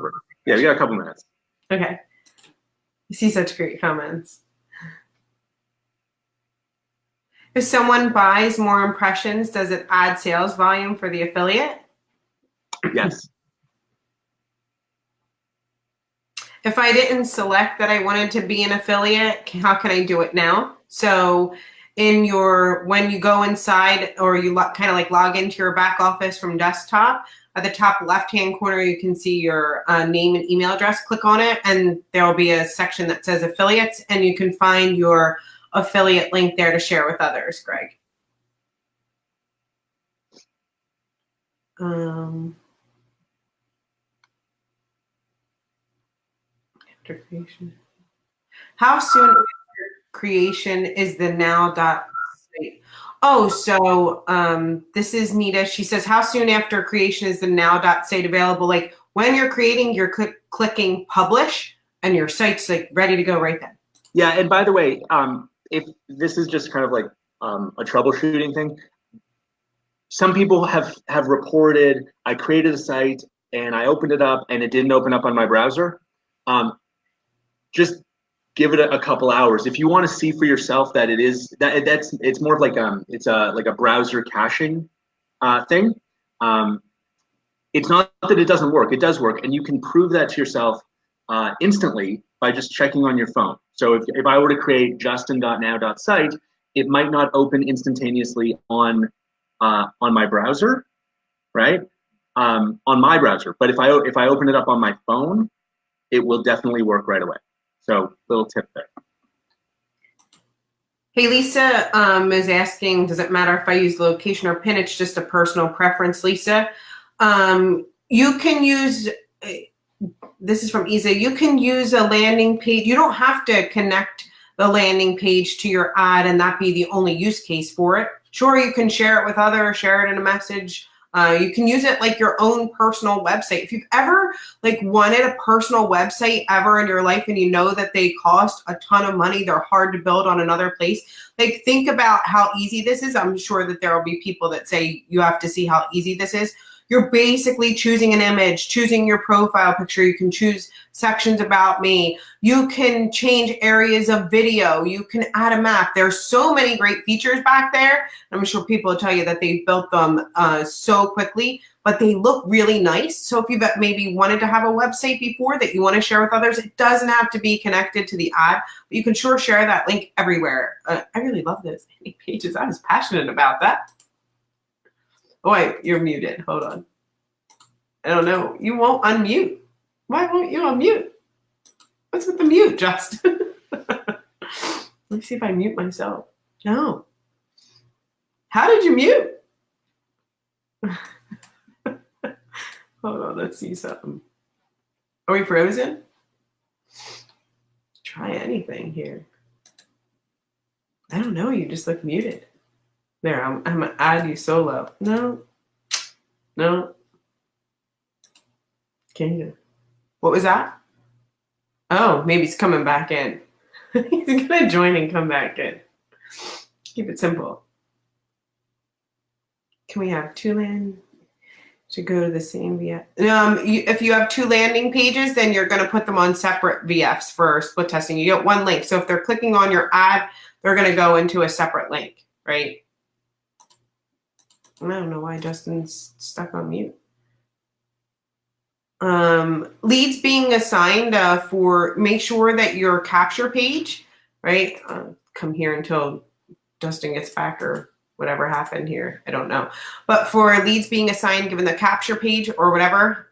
Speaker 2: Yeah, we got a couple minutes.
Speaker 1: Okay. You see such great comments. If someone buys more impressions, does it add sales volume for the affiliate?
Speaker 2: Yes.
Speaker 1: If I didn't select that I wanted to be an affiliate, how can I do it now? So when you go inside or you kind of like log into your back office from desktop, at the top left-hand corner, you can see your name and email address. Click on it, and there'll be a section that says affiliates, and you can find your affiliate link there to share with others, Greg. After creation. How soon after creation is the now.site? Oh, so this is Nita. She says, how soon after creation is the now.site available? Like when you're creating, you're clicking publish and your site's like ready to go right then.
Speaker 2: Yeah, and by the way, if this is just kind of like a troubleshooting thing, some people have reported, I created a site and I opened it up and it didn't open up on my browser. Just give it a couple hours. If you want to see for yourself that it is it's more of like it's like a browser caching thing. It's not that it doesn't work. It does work, and you can prove that to yourself instantly by just checking on your phone. So if I were to create justin.now.site, it might not open instantaneously on my browser, right? On my browser, but if I open it up on my phone, it will definitely work right away. So little tip there.
Speaker 1: Hey, Lisa is asking, does it matter if I use location or pin? It's just a personal preference, Lisa. You can use, this is from Isa, you can use a landing page. You don't have to connect the landing page to your ad and that be the only use case for it. Sure, you can share it with others, share it in a message. You can use it like your own personal website. If you've ever like wanted a personal website ever in your life and you know that they cost a ton of money, they're hard to build on another place, like think about how easy this is. I'm sure that there will be people that say you have to see how easy this is. You're basically choosing an image, choosing your profile picture. You can choose sections about me. You can change areas of video. You can add a map. There's so many great features back there. I'm sure people will tell you that they built them so quickly, but they look really nice. So if you've maybe wanted to have a website before that you want to share with others, it doesn't have to be connected to the ad, but you can sure share that link everywhere. I really love those pages. I was passionate about that. Oh, wait, you're muted. Hold on. I don't know. You won't unmute. Why won't you unmute? What's with the mute, Justin? Let me see if I mute myself. No. How did you mute? Hold on, let's see something. Are we frozen? Try anything here. I don't know. You just look muted. There, I'm gonna add you solo. No. Can you? What was that? Oh, maybe he's coming back in. He's gonna join and come back in. Keep it simple. Can we have two land to go to the same VF? If you have two landing pages, then you're gonna put them on separate VFs for split testing. You get one link. So if they're clicking on your ad, they're gonna go into a separate link, right? I don't know why Justin's stuck on mute. Leads being assigned make sure that your capture page, right? Come here until Justin gets back or whatever happened here. I don't know. But for leads being assigned, given the capture page or whatever,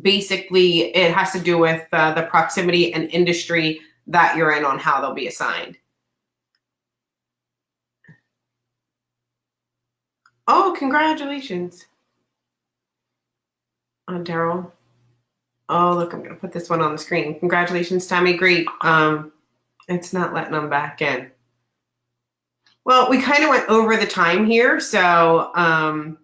Speaker 1: basically it has to do with the proximity and industry that you're in on how they'll be assigned. Oh, congratulations. Daryl. Oh, look, I'm going to put this one on the screen. Congratulations, Tammy. Great. It's not letting them back in. Well, we kind of went over the time here, so I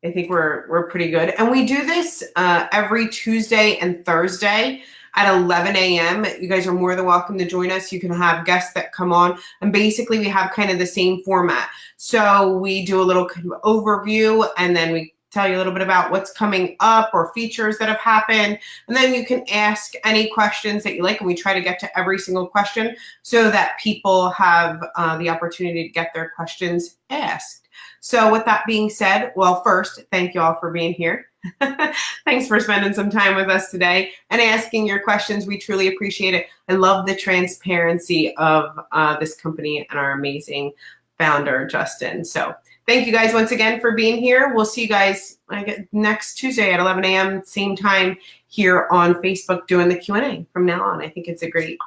Speaker 1: think we're pretty good. And we do this every Tuesday and Thursday at 11 a.m. You guys are more than welcome to join us. You can have guests that come on, and basically we have kind of the same format. So we do a little kind of overview, and then we tell you a little bit about what's coming up or features that have happened. And then you can ask any questions that you like, and we try to get to every single question so that people have the opportunity to get their questions asked. So with that being said, well, first, thank you all for being here. Thanks for spending some time with us today and asking your questions. We truly appreciate it. I love the transparency of this company and our amazing founder, Justin. So thank you guys once again for being here. We'll see you guys next Tuesday at 11 a.m. same time here on Facebook doing the Q&A from now on. I think it's a great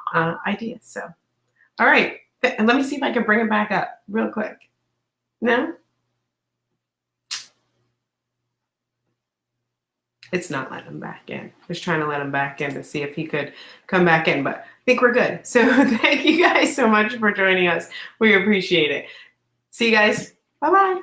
Speaker 1: idea. So, all right. And let me see if I can bring it back up real quick. No? It's not letting him back in. I was trying to let him back in to see if he could come back in, but I think we're good. So thank you guys so much for joining us. We appreciate it. See you guys. Bye-bye.